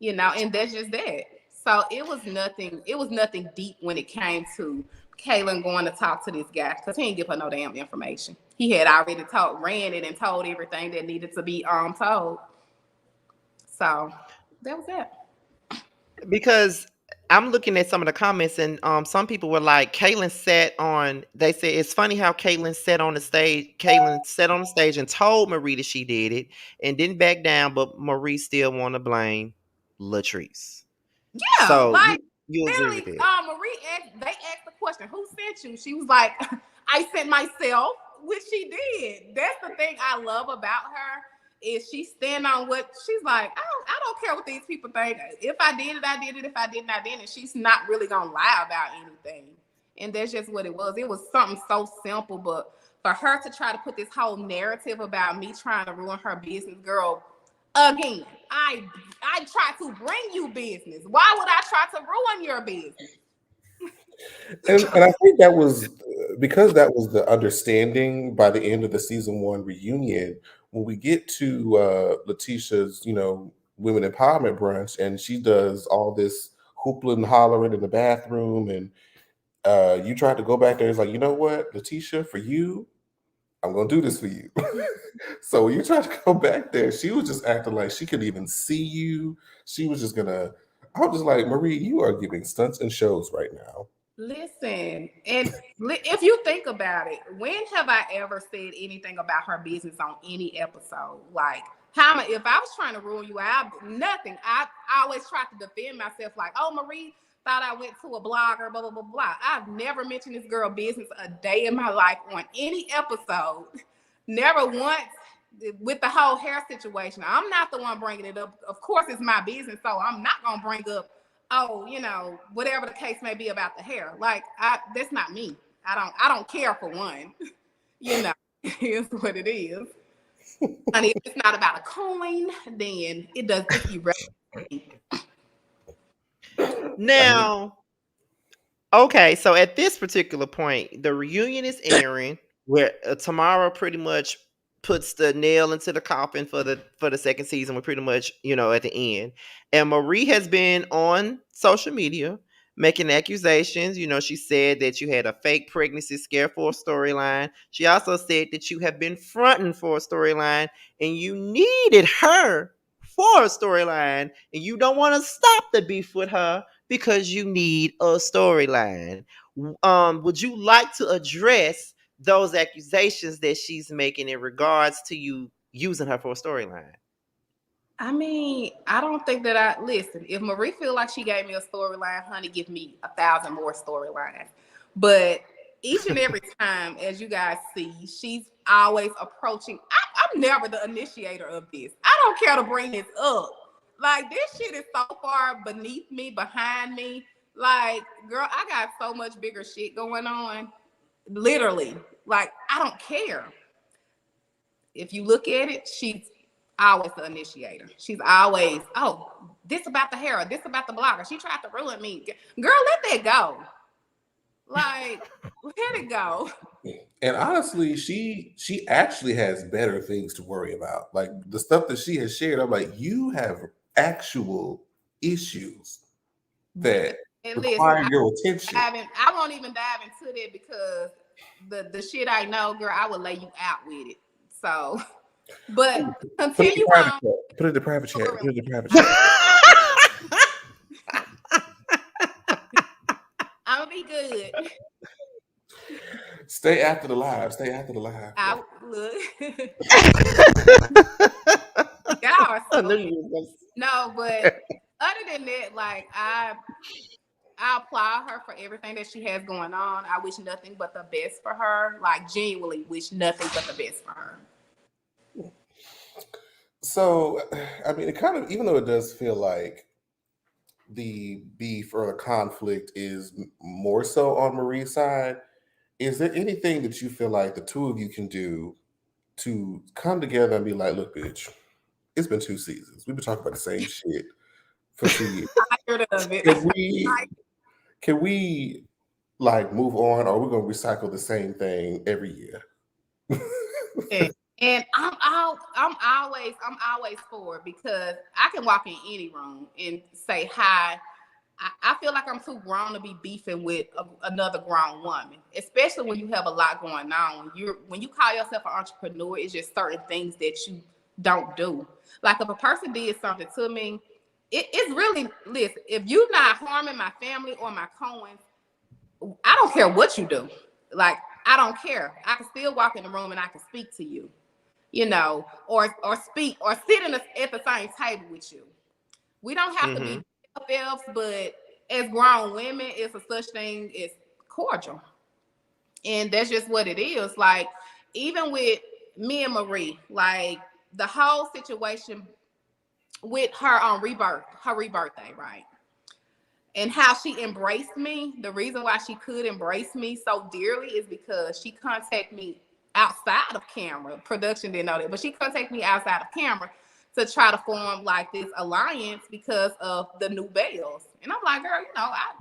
and that's just that. So it was nothing. It was nothing deep when it came to Kaylin going to talk to this guy because he didn't give her no damn information. He had already ran it and told everything that needed to be told. So that was it. Because I'm looking at some of the comments, and some people were like, Caitlyn sat on. They said it's funny how Caitlyn sat on the stage. Caitlyn sat on the stage and told Marie that she did it and didn't back down, but Marie still want to blame Latrice. Yeah, So like you agree with literally, it? Marie asked the question, "Who sent you?" She was like, "I sent myself," which she did. That's the thing I love about her is she stand on what she's like. I don't care what these people think. If I did it, I did it. If I didn't, I didn't. She's not really gonna lie about anything. And that's just what it was. It was something so simple, but for her to try to put this whole narrative about me trying to ruin her business, girl, Again, I try to bring you business. Why would I try to ruin your business? And I think that was because that was the understanding by the end of the season one reunion. When we get to Letitia's, women empowerment brunch, and she does all this hoopla and hollering in the bathroom, and you tried to go back there. It's like, you know what, Letitia, for you, I'm gonna do this for you. So when you tried to go back there, she was just acting like she could even see you. She was just gonna. I was just like, Marie, you are giving stunts and shows right now. Listen, and if you think about it, when have I ever said anything about her business on any episode? Like, if I was trying to rule you out, nothing. I always try to defend myself, like, oh, Marie thought I went to a blogger, blah, blah, blah, blah. I've never mentioned this girl business a day in my life on any episode. Never once with the whole hair situation. I'm not the one bringing it up. Of course, it's my business, so I'm not going to bring up, oh, whatever the case may be about the hair. Like, that's not me. I don't care for one. It's what it is. And if it's not about a coin, then it's irrelevant. Now, okay, so at this particular point, the reunion is airing, where Tamara pretty much puts the nail into the coffin for the second season. We're pretty much at the end, and Marie has been on social media making accusations. She said that you had a fake pregnancy scare for a storyline. She also said that you have been fronting for a storyline, and you needed her for a storyline, and you don't want to stop the beef with her because you need a storyline. Would you like to address those accusations that she's making in regards to you using her for a storyline? I mean, I don't think that listen. If Marie feel like she gave me a storyline, honey, give me 1,000 more storylines. But each and every time, as you guys see, she's always approaching. I'm never the initiator of this. I don't care to bring this up. Like, this shit is so far beneath me, behind me. Like, girl, I got so much bigger shit going on. Literally. Like, I don't care. If you look at it, she's always the initiator. She's always, oh, this about the hair, this about the blogger. She tried to ruin me. Girl, let that go. Like, let it go. And honestly, she actually has better things to worry about. Like the stuff that she has shared, I'm like, you have actual issues that And listen, require your attention. I won't even dive into that because the shit I know, girl, I would lay you out with it. So, but continue on. Put it in the private chat. Put it in the private chat. I'm gonna be good. Stay after the live. Stay after the live. I look. Y'all are so no, but other than that, like I applaud her for everything that she has going on. I wish nothing but the best for her. Like, genuinely wish nothing but the best for her. So, I mean, it kind of, even though it does feel like the beef or the conflict is more so on Marie's side, is there anything that you feel like the two of you can do to come together and be like, look, bitch, it's been 2 seasons. We've been talking about the same shit for 2 years. Tired of it. Can we like move on, or we're gonna recycle the same thing every year? And I'm always for it because I can walk in any room and say hi. I feel like I'm too grown to be beefing with another grown woman, especially when you have a lot going on. When you call yourself an entrepreneur, it's just certain things that you don't do. Like if a person did something to me, it's really, listen, if you're not harming my family or my coins, I don't care what you do. Like, I don't care. I can still walk in the room and I can speak to you, or speak or sit at the same table with you. We don't have to be BFFs, but as grown women, it's a such thing as cordial. And that's just what it is. Like, even with me and Marie, like the whole situation with her on her rebirthday, right? And how she embraced me. The reason why she could embrace me so dearly is because she contacted me outside of camera. Production didn't know that, but she contacted me outside of camera to try to form like this alliance because of the new bells. And I'm like, girl, I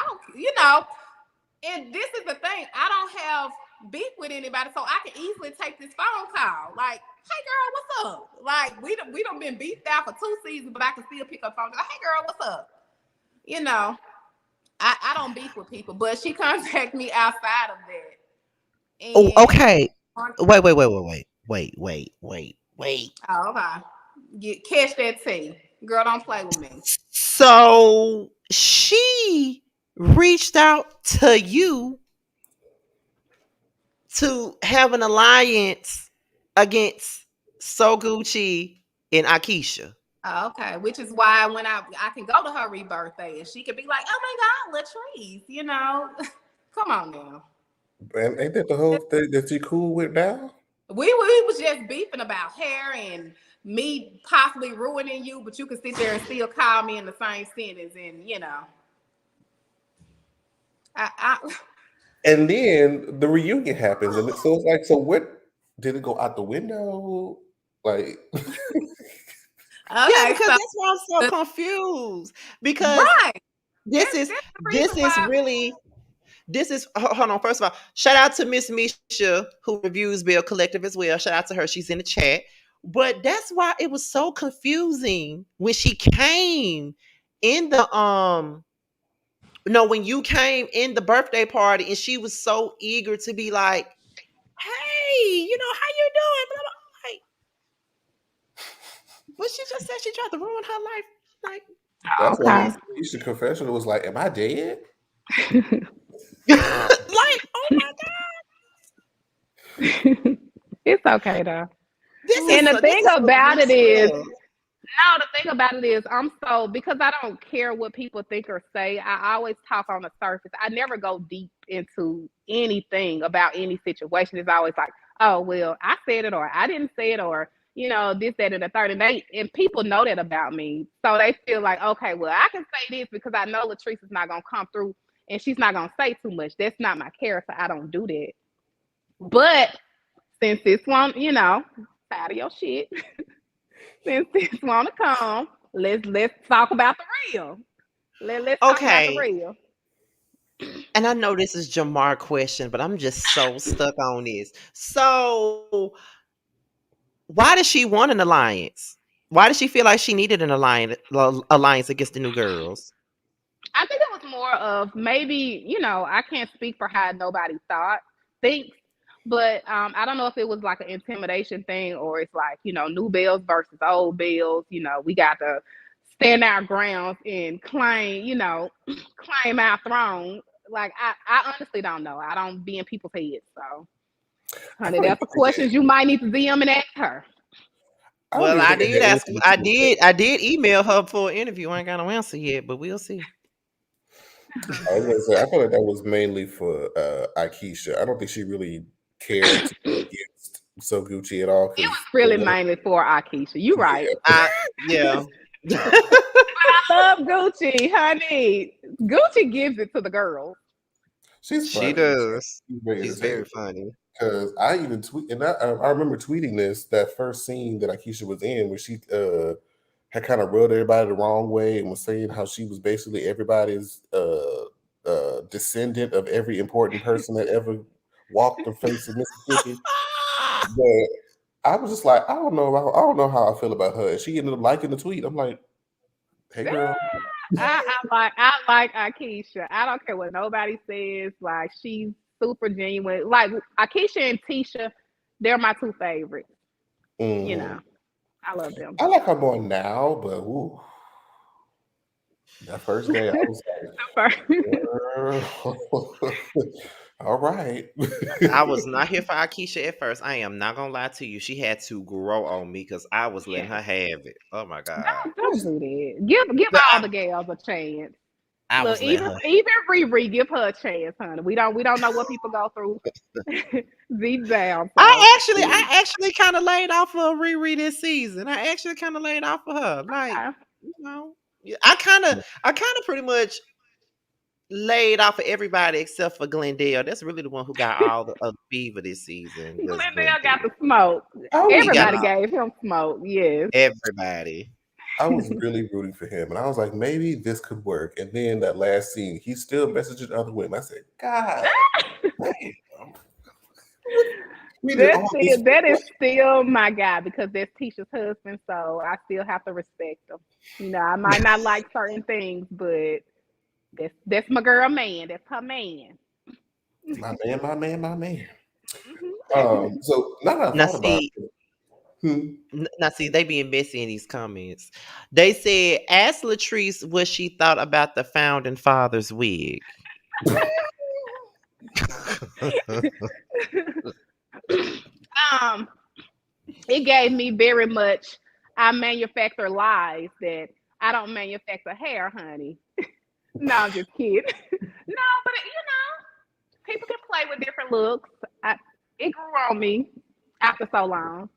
don't, and this is the thing, I don't have beef with anybody, so I can easily take this phone call. Like, hey girl, what's up? Like, we done been beefed out for 2 seasons, but I can still pick up the phone. Like, hey girl, what's up? You know, I don't beef with people, but she contacted me outside of that. Oh, And okay. Wait. oh, okay. Catch that tea. Girl, don't play with me. So she reached out to you to have an alliance against So Gucci and Akeisha. Oh, okay. Which is why when I can go to her rebirthday and she could be like, oh my God, Latrice, come on now. And ain't that the whole thing that you cool with now? We was just beefing about hair and me possibly ruining you, but you can sit there and still call me in the same sentence, and I And then the reunion happens, and so it's like, so what? Did it go out the window? Like, Yeah, okay, because so that's why I'm so confused. Because right. this That's is the this reason is why. really this is hold on. First of all, shout out to Miss Misha who reviews Bill Collective as well. Shout out to her. She's in the chat. But that's why it was so confusing when she came in the no, when you came in the birthday party and she was so eager to be like, hey, how you doing? Blah, blah. Like, but she just said she tried to ruin her life. Like, that's why Okay. Tisha confessional was like, "Am I dead?" like, oh my God, It's okay though. this And is the this thing is some about new it is, stuff. no, the thing about it is, I'm so, because I don't care what people think or say. I always talk on the surface. I never go deep into anything about any situation. It's always like, oh well, I said it or I didn't say it or this, that, and the third. And people know that about me, so they feel like, okay, well, I can say this because I know Latrice is not gonna come through and she's not gonna say too much. That's not my character. I don't do that. But since this one, out of your shit. Since this wanna come, let's talk about the real. Let's talk about the Okay, real. and I know this is Jamar question, but I'm just so stuck on this. So, why does she want an alliance? Why does she feel like she needed an alliance against the new girls? I think it was more of maybe, I can't speak for how nobody thinks, but I don't know if it was like an intimidation thing or it's like, new bells versus old bells. We got to stand our grounds and claim, claim our throne. Like I honestly don't know. I don't be in people's heads, so I honey, don't even that's the think it. questions you might need to DM and ask her. I don't Well, even I think it did had ask. anything to do with that. I did email her for an interview. I ain't got no answer yet, but we'll see. I was gonna say, I feel like that was mainly for Akeisha. I don't think she really cared to be against So Gucci at all It was because really mainly for Akeisha. You right. yeah, Yeah. I love Gucci, honey. Gucci gives it to the girls. she's She funny. does. She's very She's entertaining. very funny. Because I even tweet, and I remember tweeting this that first scene that Akeisha was in, where she had kind of rubbed everybody the wrong way and was saying how she was basically everybody's descendant of every important person that ever walked the face of Mississippi. But I was just like, I don't know how I feel about her. And she ended up liking the tweet. I'm like, hey girl, I like Akeisha. I don't care what nobody says. Like she's super genuine. Like Akeisha and Tisha, they're my two favorites. You mhm. know, I love them. I like her more now, but ooh, that first day I was like, all right. I was not here for Akeisha at first. I am not gonna lie to you. She had to grow on me because I was letting her Yes. have it. Oh my God. Don't do that. Give But all the gals a chance. I Look, was letting even her. even Riri, give her a chance, honey. We don't know what people go through deep down. So I actually kind of laid off for a Riri this season. I actually kind of laid off for her. Like, uh, yeah, I kind of pretty much laid off of everybody except for Glendale. That's really the one who got all the fever this season. Was Glendale got Glendale. the smoke. I was He got Everybody really, all gave him smoke. Yes. everybody. I was really rooting for him, and I was like, maybe this could work. And then that last scene, he's still messaging other women. I said, God, damn. We did all this for That is what? still my guy because that's Tisha's husband, so I still have to respect him. You know, I might not like certain things, but that's my girl man. That's her man. My man, my man, my man. Mhm. So now that I Now thought about see, it, hmm, now see, they being messy in these comments. They said, ask Latrice what she thought about the founding father's wig. um, it gave me very much. I manufacture lies that I don't manufacture hair, honey. No, I'm just kidding. No, but people can play with different looks. It grew on me after so long.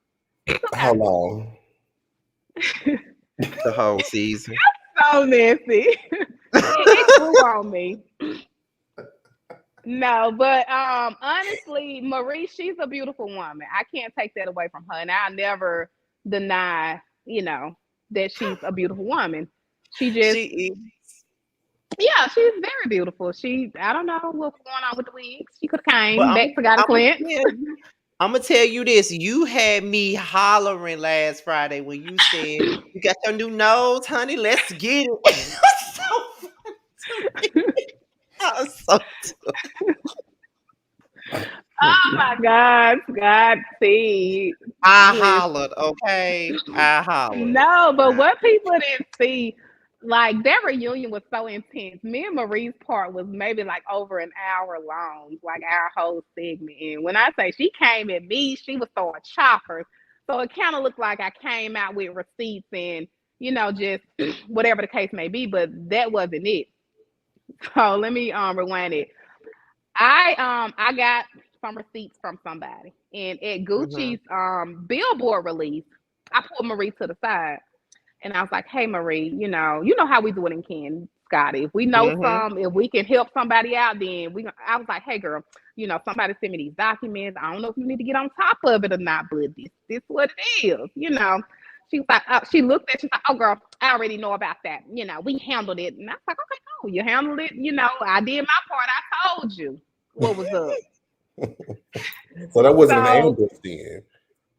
It's how okay. long? The whole season. So messy. It grew on me. No, but honestly, Marie, she's a beautiful woman. I can't take that away from her, and I'll never deny, that she's a beautiful woman. She just, She is. yeah, she's very beautiful. I don't know what's going on with the wigs. She could have But came back to got a Clint. I'm gonna tell you this. You had me hollering last Friday when you said you got your new nose, honey. Let's get it. It was so funny to me. I was so Oh my God, God, see, I listen. hollered, okay? I hollered. No, but what people didn't see, like their reunion was so intense. Me and Marie's part was maybe like over an hour long, like our whole segment. And when I say she came at me, she was throwing choppers. So it kind of looked like I came out with receipts and, just whatever the case may be, but that wasn't it. So let me rewind it. I got some receipts from somebody, and at Mhm, Gucci's billboard release, I pulled Marie to the side, and I was like, "Hey, Marie, you know how we do it in Canton, Scotty. If we know mhm. if we can help somebody out, then we." I was like, "Hey, girl, somebody sent me these documents. I don't know if you need to get on top of it or not, but this what it is." She was like, she looked at, she's like, "Oh, girl, I already know about that. We handled it." And I was like, "Okay, cool, you handled it. I did my part. I told you what was up." So that wasn't an So ambush then.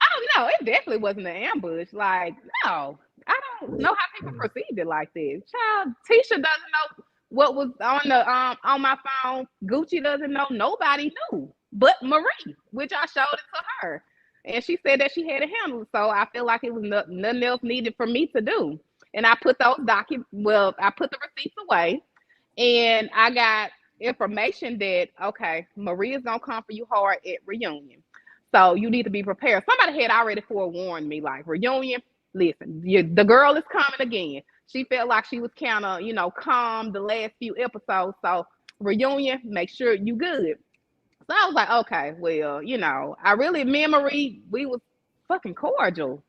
I don't know. It definitely wasn't an ambush. Like, no, I don't know how people perceived it like this. Child, Tisha doesn't know what was on my phone. Gucci doesn't know. Nobody knew but Marie, which I showed it to her, and she said that she had to handle it. So I feel like it was nothing else needed for me to do. And I put those documents. Well, I put the receipts away, and I got information that okay, Maria's gonna come for you hard at reunion. So you need to be prepared. Somebody had already forewarned me, like reunion. Listen, the girl is coming again. She felt like she was kind of, calm the last few episodes. So reunion, make sure you good. So I was like, okay, well, I really, me and Marie, we was fucking cordial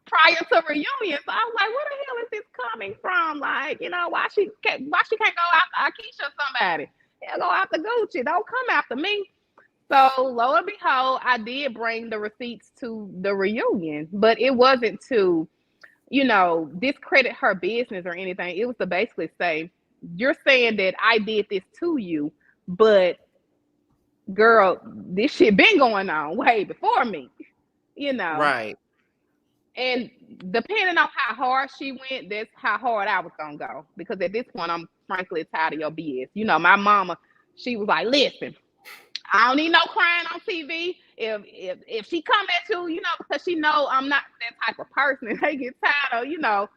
prior to reunion. So I was like, where the hell is this coming from? Like, why she can't go after Akeisha or somebody? Yeah, go after Gucci. Don't come after me. So lo and behold, I did bring the receipts to the reunion, but it wasn't to, discredit her business or anything. It was to basically say, you're saying that I did this to you, but girl, this shit been going on way before me, you know. Right. And depending on how hard she went, that's how hard I was gonna go. Because at this point, I'm frankly tired of your BS. My mama, she was like, "Listen, I don't need no crying on TV. If she come at you, because she know I'm not that type of person, they get tired of,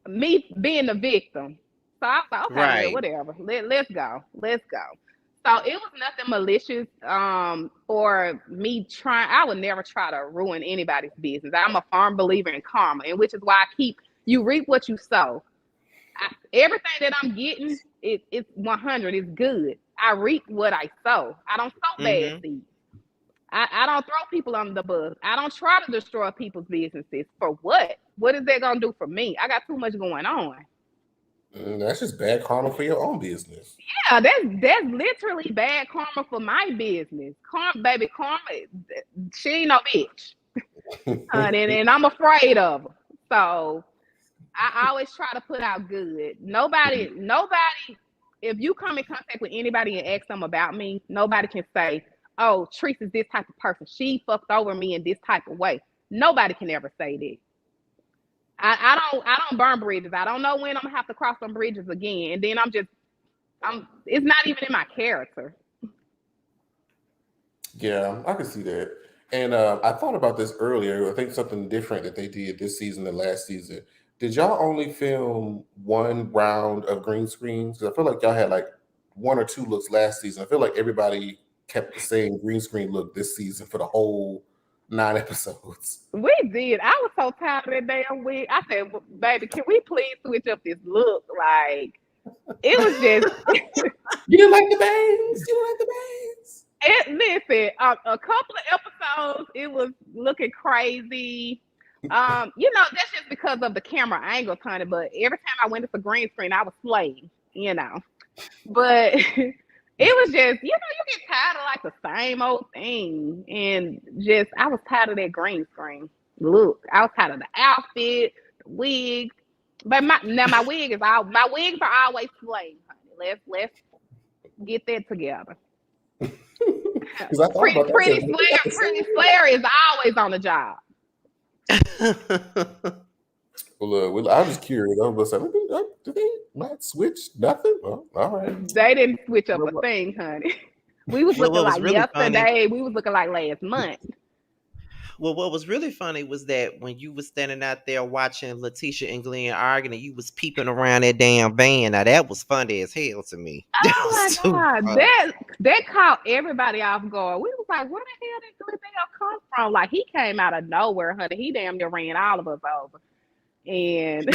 me being the victim." So I was like, okay, well, Right. whatever. Let's go. Let's go. So it was nothing malicious or me trying. I would never try to ruin anybody's business. I'm a firm believer in karma, and which is why I keep you reap what you sow. Everything that I'm getting, it's 100. It's good. I reap what I sow. I don't sow bad Mhm. seeds. I don't throw people under the bus. I don't try to destroy people's businesses. For what? What is that gonna do for me? I got too much going on. That's just bad karma for your own business. Yeah, that's literally bad karma for my business. Baby, karma, she ain't no bitch, honey, and I'm afraid of her. So I always try to put out good. Nobody. If you come in contact with anybody and ask them about me, nobody can say, "Oh, Trice is this type of person. She fucked over me in this type of way." Nobody can ever say that. I don't burn bridges. I don't know when I'm gonna have to cross some bridges again. And then I'm. It's not even in my character. Yeah, I can see that. And I thought about this earlier. I think something different that they did this season than last season. Did y'all only film one round of green screens? 'Cause I feel like y'all had like one or two looks last season. I feel like everybody kept the same green screen look this season for the whole 9 episodes. We did. I was so tired of that damn wig. I said, "Baby, can we please switch up this look?" Like it was just. You didn't like the bangs? You didn't like the bangs? Listen, a couple of episodes, it was looking crazy. That's just because of the camera angle, honey. But every time I went to the green screen, I was slaying, But it was just, you get tired of like the same old thing, and just I was tired of that green screen look. I was tired of the outfit, the wig. But my wigs are always slaying, honey. Let's get that together. Because I thought about that. Pretty Slayer is always on the job. Well, I was curious. I was like, did they not switch nothing? Well, all right. They didn't switch up a thing, honey. We was looking like really yesterday. Funny, we was looking like last month. well, what was really funny was that when you was standing out there watching Letitia and Glenn arguing, and you was peeping around that damn van. Now that was funny as hell to me. Oh my God, that caught everybody off guard. We was like, where the hell did Glenn come from? Like he came out of nowhere, honey. He damn near ran all of us over. And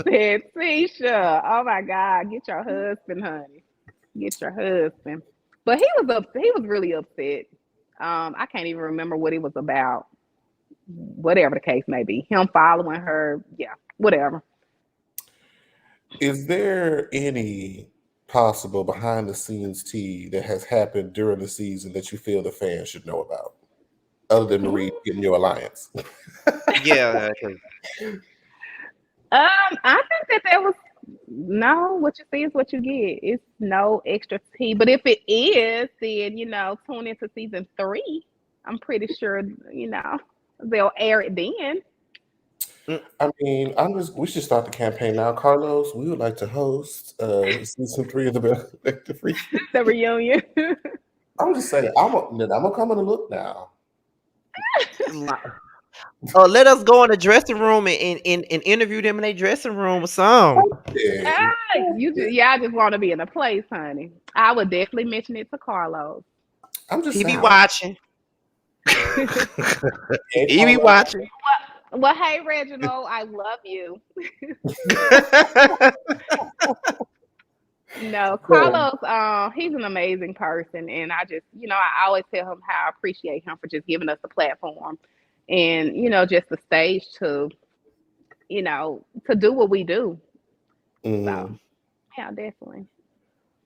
said, Tisha, oh my God, get your husband, honey. Get your husband. But he was really upset. I can't even remember what it was about. Whatever the case may be. Him following her, yeah, whatever. Is there any possible behind the scenes tea that has happened during the season that you feel the fans should know about? Other than Marie getting your alliance. Yeah. I think that there was no, what you see is what you get. It's no extra tea. But if it is, then tune into season 3. I'm pretty sure, they'll air it then. I mean, we should start the campaign now. Carlos, we would like to host season 3 of the reunion. I'm just saying, I'm gonna come and look now. Let us go in the dressing room and interview them in their dressing room or something. Yeah. I just want to be in a place, honey. I would definitely mention it to Carlos. I'm just saying. Watching. He be watching. Well, hey, Reginald, I love you. No, Carlos, he's an amazing person. And I just, I always tell him how I appreciate him for just giving us the platform and, just the stage to do what we do. So, yeah, definitely.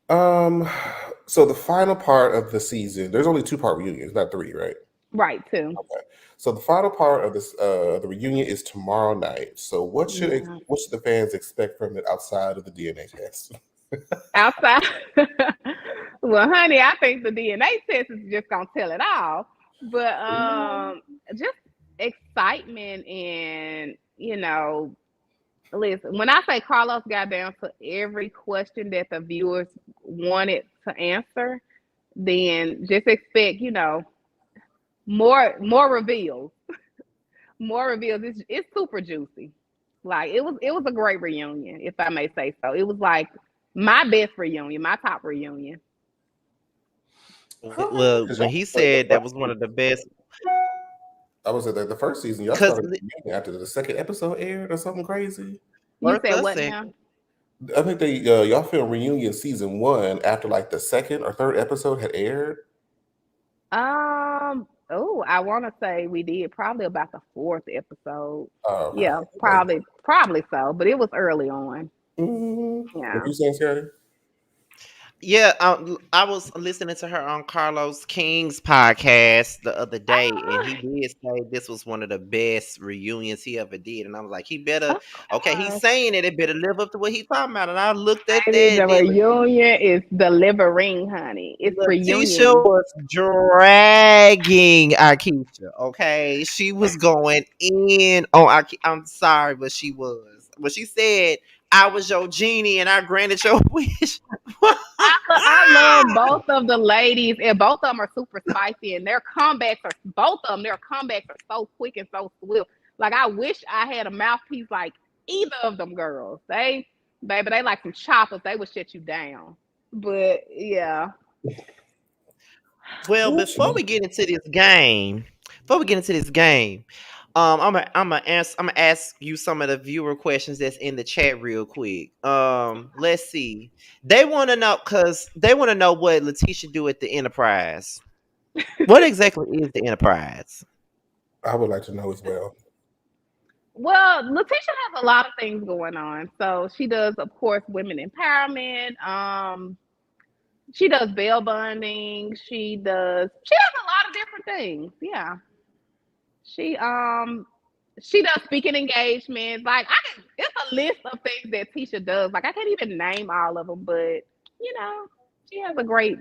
So the final part of the season, there's only 2-part reunions, not 3, right? Right, 2. Okay. So the final part of this, the reunion is tomorrow night. So what should the fans expect from it outside of the DNA test? Outside? Well, honey, I think the DNA test is just gonna tell it all. But just excitement and listen. When I say Carlos got down to every question that the viewers wanted to answer, then just expect more reveals. More reveals. It's super juicy. Like it was a great reunion, if I may say so. It was like my best reunion, my top reunion. Well, when he said that was one of the best, I was at the first season. Y'all started after the second episode aired or something crazy. You said what now? I think they y'all filmed reunion season 1 after like the second or third episode had aired. Oh, I want to say we did probably about the fourth episode. Oh, Yeah, okay. probably so, but it was early on. What Yeah. you saying, Scotty? Yeah, I was listening to her on Carlos King's podcast the other day, and Oh, he did say this was one of the best reunions he ever did. And I was like, he better, of okay, he's course. saying it, it better live up to what he's talking about. And I looked at Baby, that, the then reunion is delivering, honey. It's Letitia reunion. was dragging Akeisha. Okay, she was going in on. I'm sorry, but she was. When she said, "I was your genie and I granted your wish." I love both of the ladies, and both of them are super spicy, and their comebacks are both of them. Their comebacks are so quick and so swift. Like I wish I had a mouthpiece like either of them girls. Baby, they like some choppers. They would shut you down. But yeah, Well, before Gucci. we get into this game, before we get into this game, I'm gonna ask you some of the viewer questions that's in the chat real quick. Let's see. They want to know because they want to know what Letitia do at the Enterprise. What exactly is the Enterprise? I would like to know as well. well, Letitia has a lot of things going on. So she does, of course, women empowerment. She does bail bonding. She does a lot of different things. Yeah. She um she does speaking engagements. Like it's a list of things that Tisha does. Like I can't even name all of them, but you know, she has a great.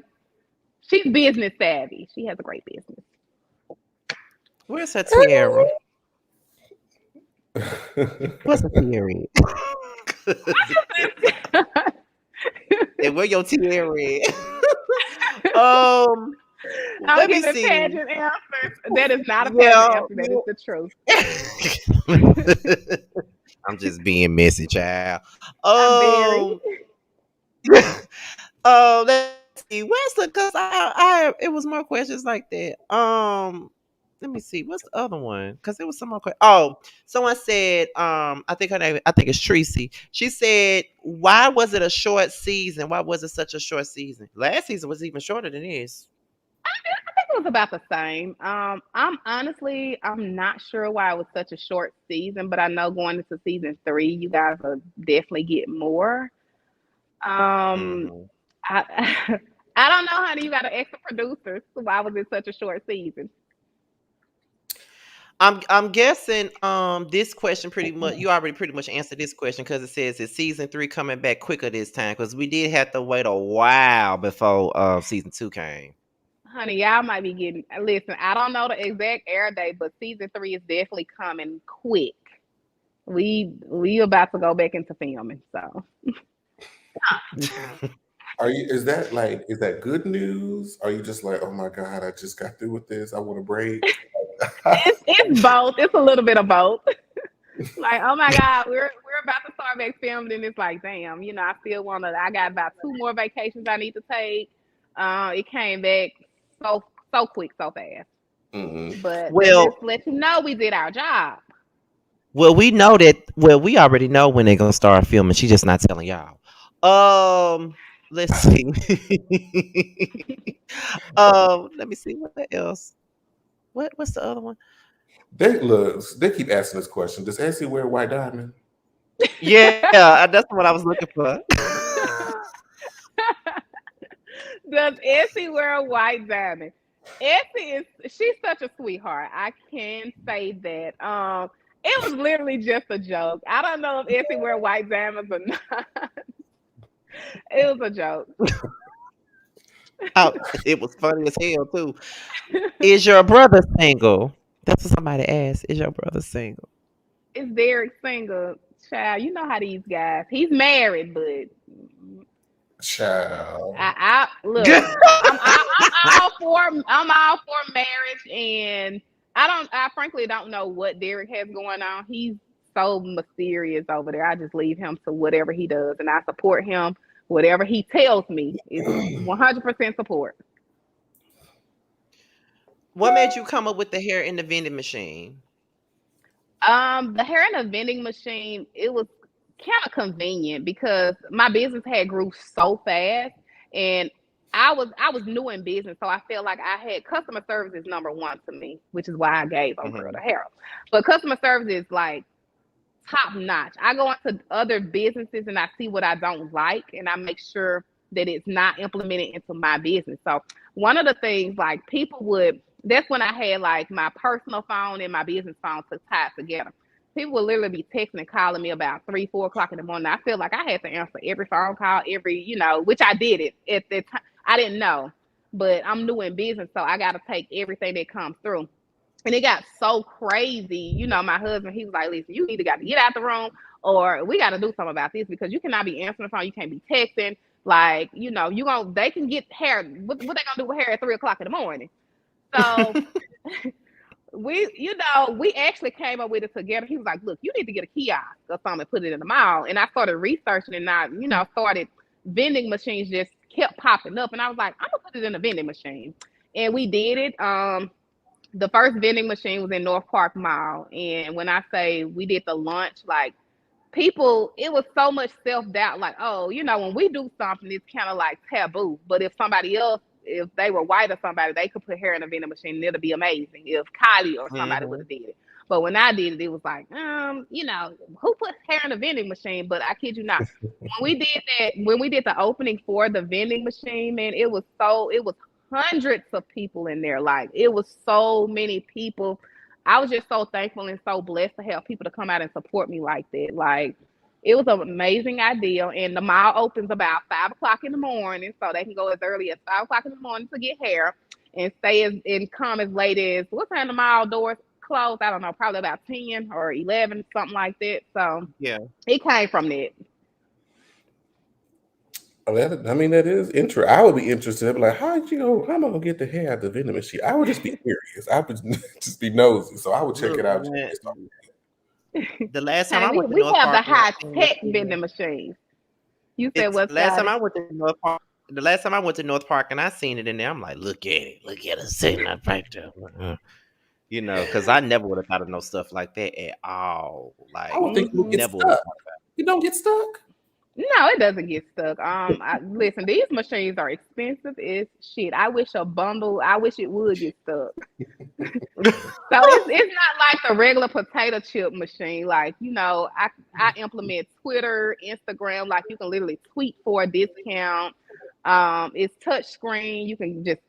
She's business savvy. She has a great business. Where's her tiara? What's a tiara? And where your tiara at? um, I'm let me giving see. pageant answers. That is not a pageant Well, answer. That is the truth. I'm just being messy, child. I'm very. Let's see. Where's the? Cause it was more questions like that. Let me see. What's the other one? Cause there was some more. Oh, someone said. I think her name. I think it's Tracy. She said, "Why was it a short season? Why was it such a short season? Last season was even shorter than this." I think it was about the same. I'm not sure why it was such a short season, but I know going into season three, you guys will definitely get more. Um, Hmm. I I don't know, honey. You got an extra producer. So why was it such a short season? I'm guessing this question pretty much you already pretty much answered this question because it says is season three coming back quicker this time because we did have to wait a while before season two came. Honey, y'all might be getting. Listen, I don't know the exact air date, but season three is definitely coming quick. We about to go back into filming, so Are you? Is that like? Is that good news? Are you just like, oh my god, I just got through with this. I want a break. it's both. It's a little bit of both. Like, oh my God, we're about to start back filming, and it's like, damn, I still wanna. I got about two more vacations I need to take. It came back so quick, so fast. Mm-hmm. But that well, just lets you know we did our job. well, we know that. Well, we already know when they're gonna start filming. She's just not telling y'all. Let's see. Let me see what else. What's the other one? They look. They keep asking this question. Does Essie wear white diamond? Yeah, that's what I was looking for. Does Essie wear a white diamond? She's such a sweetheart. I can say that. It was literally just a joke. I don't know if Essie wear white diamonds or not. It was a joke. It was funny as hell too. Is your brother single? That's what somebody asked. Is your brother single? It's Derek single. Child, you know how these guys. He's married, but Child. I look. I'm all for marriage, and I frankly don't know what Derek has going on. He's so mysterious over there. I just leave him to whatever he does, and I support him. Whatever he tells me is 100% support. What made you come up with the hair in the vending machine? The hair in a vending machine, it was kind of convenient because my business had grew so fast, and I was new in business, so I felt like I had customer service is number one to me, which is why I gave old girl Mhm. the hair. But customer service is like top notch. I go into other businesses and I see what I don't like, and I make sure that it's not implemented into my business. So one of the things like people would that's when I had like my personal phone and my business phone to tie together. People would literally be texting and calling me about 3, 4 o'clock in the morning. I feel like I had to answer every phone call, every, which I did it at the time. I didn't know, but I'm new in business, so I got to take everything that comes through. And it got so crazy. My husband, he was like, listen, you either got to get out the room or we got to do something about this because you cannot be answering the phone. You can't be texting. Like, they can get hair. What they going to do with hair at 3 o'clock in the morning? So we actually came up with it together. He was like, look, you need to get a kiosk or something and put it in the mall. And I started researching and I, started vending machines just kept popping up. And I was like, I'm going to put it in a vending machine. And we did it. The first vending machine was in North Park Mall. And when I say we did the lunch, like people, it was so much self-doubt, like, oh, when we do something, it's kind of like taboo. But if somebody else, if they were white or somebody, they could put hair in a vending machine and it'll be amazing if Kylie or somebody would Mhm. have did it. But when I did it, it was like, who puts hair in a vending machine? But I kid you not, when we did the opening for the vending machine, man, it was hundreds of people in there. Like it was so many people. I was just so thankful and so blessed to have people to come out and support me like that. Like it was an amazing idea. And the mall opens about 5 o'clock in the morning, so they can go as early as 5 o'clock in the morning to get hair and and come as late as what time the mall doors close? I don't know, probably about 10 or 11, something like that. So Yeah. it came from that. That is interesting. I would be interested. I'd be like, how am I gonna get the hair out the vending machine? I would just be curious. I would just be nosy. So I would check it Look, out. man, the last time I Honey, went to we North have the Park and I high seen this tech video, vending machines. You said it's what, the last time Scotty? I went to North Park. The last time I went to North Park and I seen it in there, I'm like, look at it, sitting that right there. Because I never would have thought of no stuff like that at all. I Like, would think you would get Hmm. never would have stuck. thought about You don't get stuck. No, it doesn't get stuck. Listen, these machines are expensive as shit. I wish it would get stuck. it. So it's not like the regular potato chip machine. Like, I implement Twitter, Instagram, like you can literally tweet for a discount. It's touch screen. You can just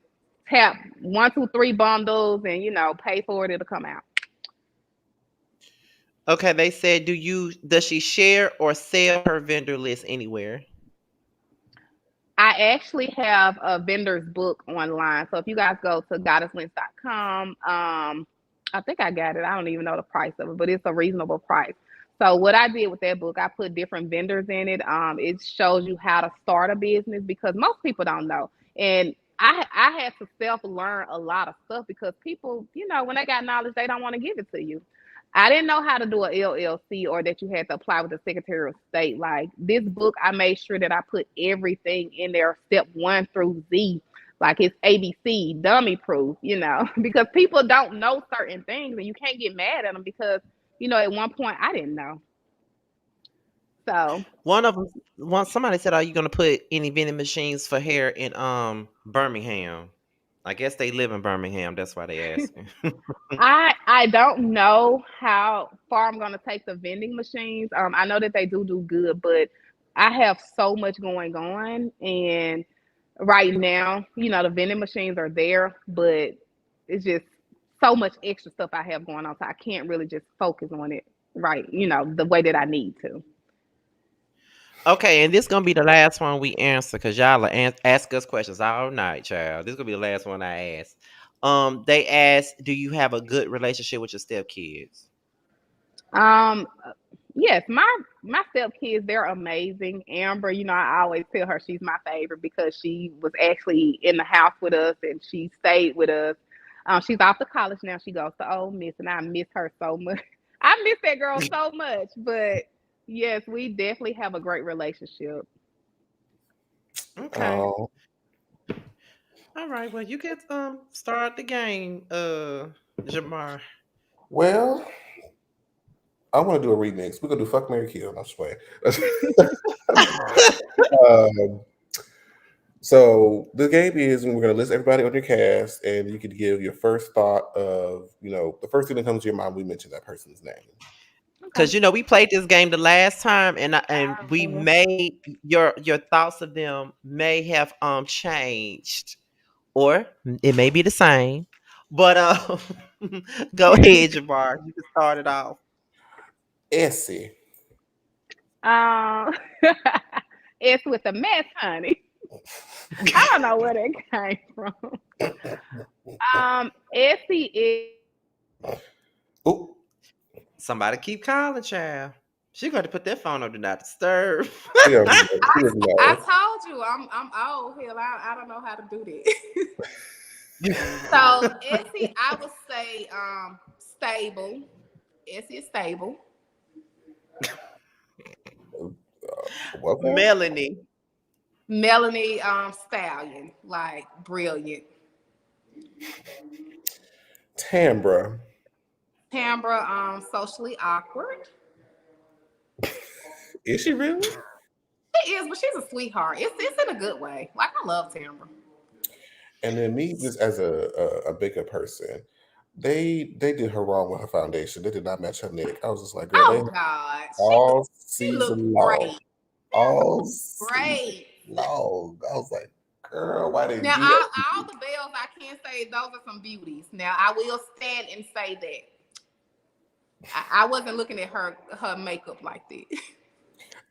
tap 1, 2, 3 bundles and pay for it, it'll come out. Okay, they said, does she share or sell her vendor list anywhere? I actually have a vendor's book online. So if you guys go to goddesslinks.com, I think I got it. I don't even know the price of it, but it's a reasonable price. So what I did with that book, I put different vendors in it. It shows you how to start a business because most people don't know. And I had to self learn a lot of stuff because people, when they got knowledge, they don't want to give it to you. I didn't know how to do a LLC or that you had to apply with the Secretary of State. Like this book, I made sure that I put everything in there, step 1 through Z, like it's ABC, dummy proof, because people don't know certain things and you can't get mad at them because, at one point I didn't know. So One of them, somebody said, "Are you gonna put any vending machines for hair in Birmingham?" I guess they live in Birmingham. That's why they asking. I don't know how far I'm gonna take the vending machines. I know that they do good, but I have so much going on, and right now, the vending machines are there, but it's just so much extra stuff I have going on, so I can't really just focus on it right, the way that I need to. Okay, and this gonna be the last one we answer because y'all are ask us questions all night, child. This gonna be the last one I ask. They asked, "Do you have a good relationship with your stepkids?" Um, yes, my stepkids, they're amazing. Amber, I always tell her she's my favorite because she was actually in the house with us and she stayed with us. She's off to college now. She goes to Ole Miss, and I miss her so much. I miss that girl so much. But yes, we definitely have a great relationship. Okay. Oh, All right. Well, you can start the game, Jamar. well, I want to do a remix. We're gonna do "Fuck, Mary Kill." I'm just playing. um, So the game is we're going to list everybody on your cast, and you could give your first thought of, the first thing that comes to your mind. We mention that person's name. Okay. Because we played this game the last time, and we Oh, made your thoughts of them may have changed, or it may be the same. But go ahead, Jamar. You can start it off. Essie. um, it's with a mess, honey. I don't know where that came from. Essie Oh, Somebody keep calling, child. She got to put that phone on do not disturb. she doesn't know. She doesn't I know. told you I'm old. Hell, I don't know how to do that. So Essie, I would say stable. Essie is stable. What? Melanie. Melanie Stallion, like brilliant. Tambra. Tambra socially awkward. Is she really? She is, but she's a sweetheart. It's in a good way. Like I love Tambra. And then me, just as a bigger person, they did her wrong with her foundation. They did not match her neck. I was just like, girl, they Oh God, all she looked season long, great. all season Great. long. I was like, girl, why they Now do that? all the bells I can't say those are some beauties. Now I will stand and say that I wasn't looking at her makeup like that.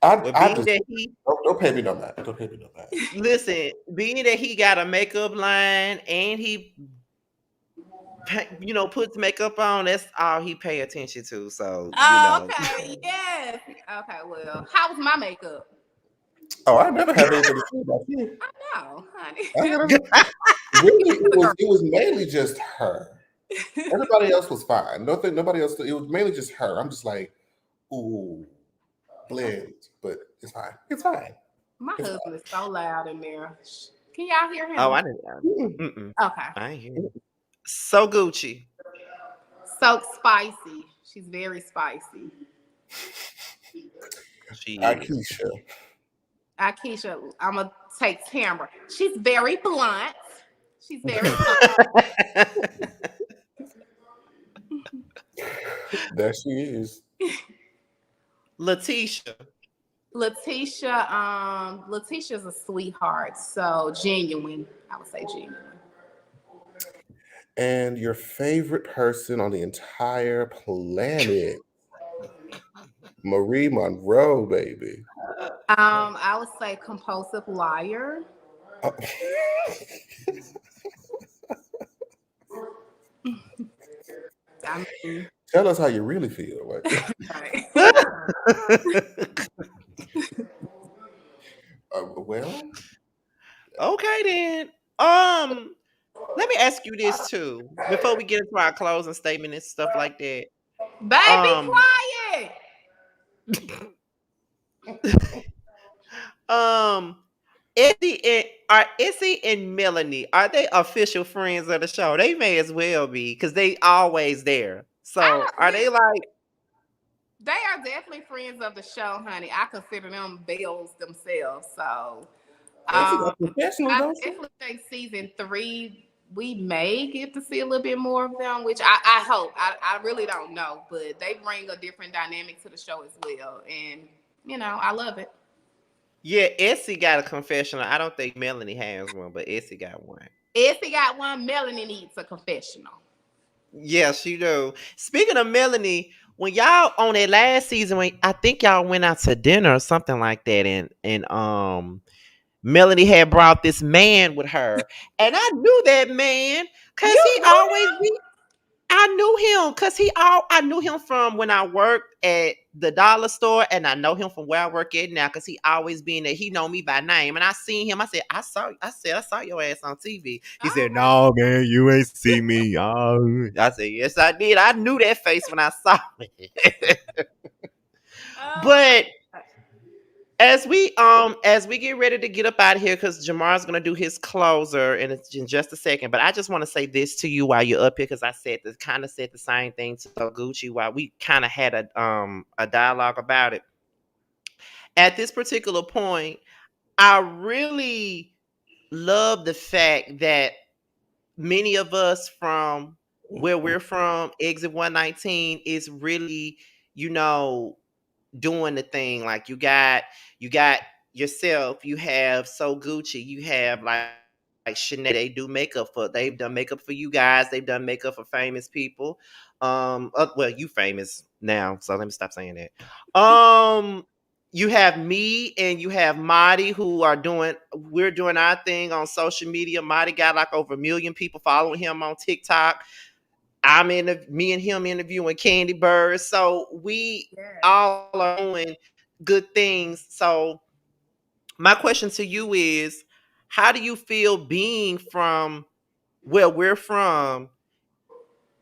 Well, I being just that he don't pay me no mind. Don't pay me no mind. listen, being that he got a makeup line and he puts makeup on, that's all he pay attention to. So, Oh, okay. Yes. Okay. Well, how was my makeup? Oh, I never have anything to say about you. I know, honey. I never, really, it was mainly just her. Everybody else was fine. Nothing. Nobody else. It was mainly just her. I'm just like, ooh, blend, but it's fine. It's fine. My It's husband is so loud in there. Can y'all hear oh, him? I didn't. fine. Mm-mm, Okay. I ain't hear it. So Gucci. So spicy. She's very spicy. She is. Akeisha. Akeisha, I'm gonna take Tamara. She's very blunt. She's very blunt. There she is. Letitia. Letitia's a sweetheart, so genuine. I would say genuine. And your favorite person on the entire planet, Marie Monroe, baby. I would say compulsive liar. Oh. I mean, Tell us how you really feel. Like, right. well, Okay then. Let me ask you this too before we get into our closing statement and stuff like that. Baby, Um, quiet. um, Izzy and Melanie, are they official friends of the show? They may as well be because they always there. So are they like? They are definitely friends of the show, honey. I consider them bells themselves. So Essie got professionals, I don't she? definitely think season 3 we may get to see a little bit more of them, which I hope. I really don't know, but they bring a different dynamic to the show as well, and I love it. Yeah, Essie got a confessional. I don't think Melanie has one, but Essie got one. Essie got one. Melanie needs a confessional. Yes, you do. Speaking of Melanie, when y'all on that last season, when I think y'all went out to dinner or something like that, and Melanie had brought this man with her, and I knew that man because You he knew always be. I knew him because I knew him from when I worked at the dollar store, and I know him from where I work at now because he always been there. He know me by name, and I seen him. I said, I saw your ass on TV. He said, Okay. no, man, you ain't see me. Oh. I said, yes, I did. I knew that face when I saw it. Oh my But God. as we get ready to get up out of here, because Jamar's gonna do his closer in just a second. But I just want to say this to you while you're up here, because I said the same thing to Gucci while we kind of had a dialogue about it. At this particular point, I really love the fact that many of us from where we're from, Exit 119 is really, you know, doing the thing. Like you got yourself, you have So Gucci, you have like Shanae, they've done makeup for you guys, they've done makeup for famous people. Well, you famous now, so let me stop saying that. You have me and you have Marty who are doing we're doing our thing on social media. Marty got like over 1 million people following him on TikTok. Me and him interviewing Candy Bird. So we Yes. all are doing good things. So my question to you is, how do you feel being from where we're from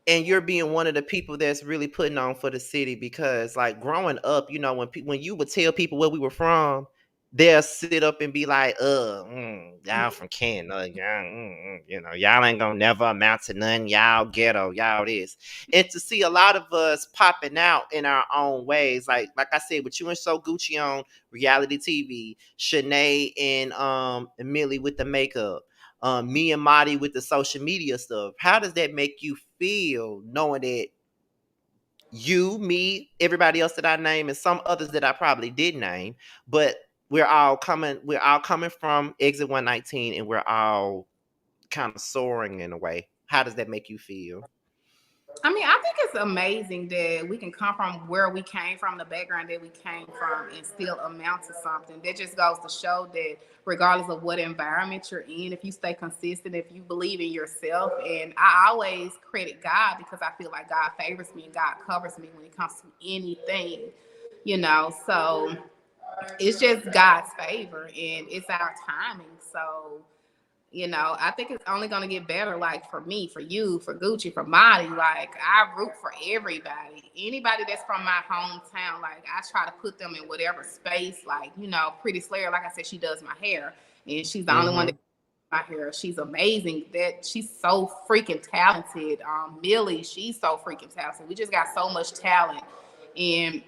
and you're being one of the people that's really putting on for the city? Because like growing up, you know, when you would tell people where we were from, they'll sit up and be like, y'all from Canada, y'all, you know, y'all ain't gonna never amount to nothing, y'all ghetto, y'all this. And to see a lot of us popping out in our own ways, like I said, with you and So Gucci on reality TV, Shanae and Millie with the makeup, me and Marty with the social media stuff. How does that make you feel knowing that you, me, everybody else that I name, and some others that I probably did name, but we're all coming from Exit 119 and we're all kind of soaring in a way. How does that make you feel? I mean, I think it's amazing that we can come from where we came from, the background that we came from, and still amount to something. That just goes to show that regardless of what environment you're in, if you stay consistent, if you believe in yourself, and I always credit God because I feel like God favors me and God covers me when it comes to anything, you know. So it's just God's favor and it's our timing. So I think it's only going to get better. Like for me, for you, for Gucci, for Marty, like I root for everybody. Anybody that's from my hometown, like I try to put them in whatever space. Like, Pretty Slayer, like I said, she does my hair and she's the only one that Mm-hmm. does my hair. She's amazing. That she's so freaking talented. Millie, she's so freaking talented. We just got so much talent. And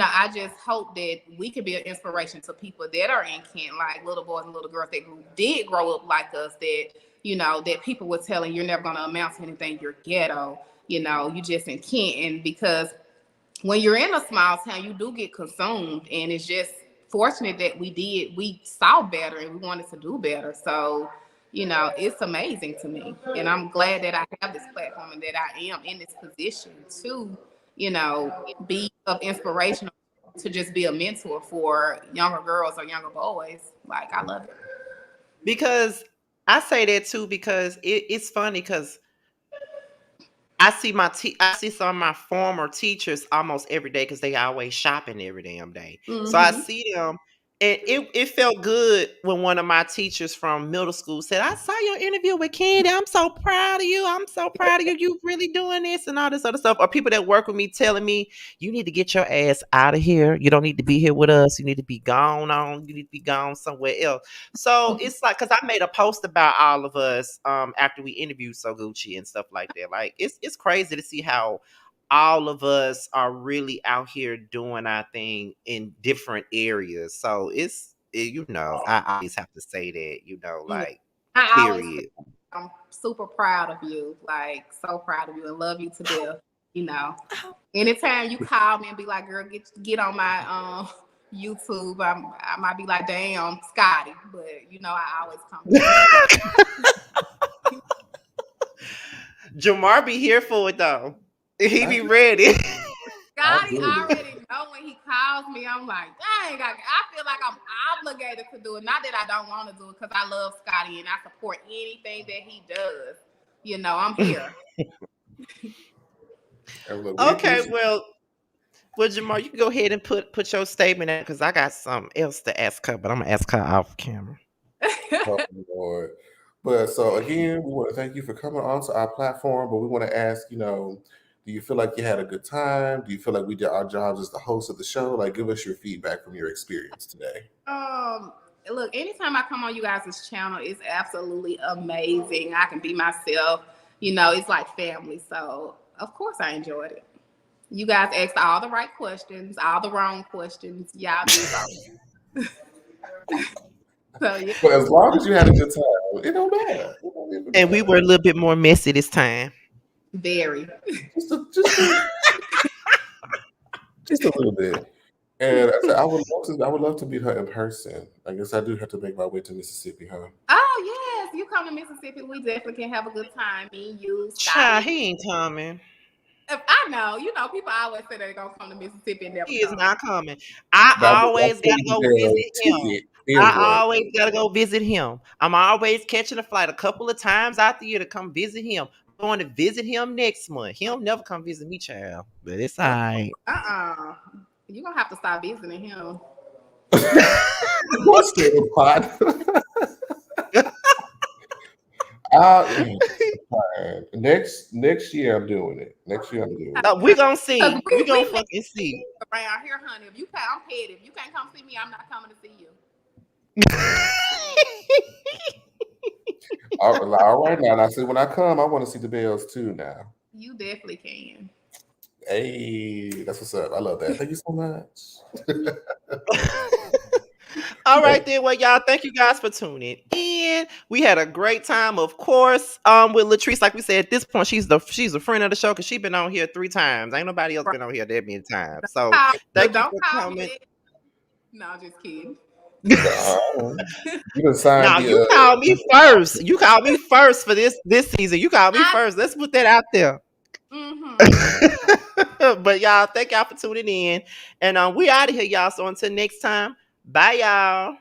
I just hope that we could be an inspiration to people that are in Kent, like little boys and little girls that did grow up like us, that people were telling you're never going to amount to anything, you're ghetto, you just in Kent. And because when you're in a small town, you do get consumed. And it's just fortunate that we saw better and we wanted to do better. So, it's amazing to me. And I'm glad that I have this platform and that I am in this position to, be of inspiration, to just be a mentor for younger girls or younger boys. Like, I love it. Because I say that too because it's funny because I see some of my former teachers almost every day because they always shopping every damn day. So I Mm-hmm. see them, and it felt good when one of my teachers from middle school said, "I saw your interview with Candy. I'm so proud of you. I'm so proud of you. You really doing this and all this other stuff." Or people that work with me telling me, "You need to get your ass out of here. You don't need to be here with us. You need to be gone on. You need to be gone somewhere else." So it's like because I made a post about all of us after we interviewed So Gucci and stuff like that. Like it's crazy to see how all of us are really out here doing our thing in different areas. So I always have to say that, Yeah. like I always feel period. I'm super proud of you, like so proud of you and love you to death. You know, anytime you call me and be like, "Girl, get on my YouTube," I might be like, "Damn, Scotty," but I always come through. Jamar be here for it though. He I be do. ready. I Scotty do. already know when he calls me. I'm like, dang, I feel like I'm obligated to do it. Not that I don't want to do it, because I love Scotty and I support anything that he does. I'm here. And look, we Okay, appreciate. well, Jamar, you can go ahead and put your statement in because I got something else to ask her, but I'm gonna ask her off camera. Oh, Lord. But so again, we want to thank you for coming onto our platform. But we want to ask, do you feel like you had a good time? Do you feel like we did our jobs as the host of the show? Like, give us your feedback from your experience today. um, Look, anytime I come on you guys' channel, it's absolutely amazing. I can be myself. It's like family. So of course I enjoyed it. You guys asked all the right questions, all the wrong questions. Y'all did both. So yeah. But as long as you had a good time, it don't matter. It don't even And we matter. were a little bit more messy this time. Very. Just a little bit. And I said, I would love to meet her in person. I guess I do have to make my way to Mississippi, huh? Oh yes, you come to Mississippi, we definitely can have a good time. Me, you, Child, Scotty. he ain't coming. If I know, people always say they're gonna come to Mississippi and never He is come. not coming. I But I'll always pay gotta the go damn visit him. ticket anyway. I always gotta go visit him. I'm always catching a flight a couple of times out the year to come visit him. I'm going to visit him next month. He'll never come visit me, child. But it's all right. You're gonna have to stop visiting him. What's the pot? Fine. Next year I'm doing it. Next year I'm doing it. We're gonna see. Cause We're gonna we fucking see. around here, honey. I'm petty. If you can't come see me, I'm not coming to see you. All right now. And I said when I come, I want to see the bells too now. You definitely can. Hey, that's what's up. I love that. Thank you so much. All right then. Well, y'all, thank you guys for tuning in. We had a great time, of course, with Latrice. Like we said, at this point, she's a friend of the show because she's been on here 3 times. Ain't nobody else been on here that many times. So thank you for coming. No, just kidding. You done signed Now you called me first. You called me first for this season. You called me first. Let's put that out there. But y'all, thank y'all for tuning in. And we out of here, y'all. So until next time, bye y'all.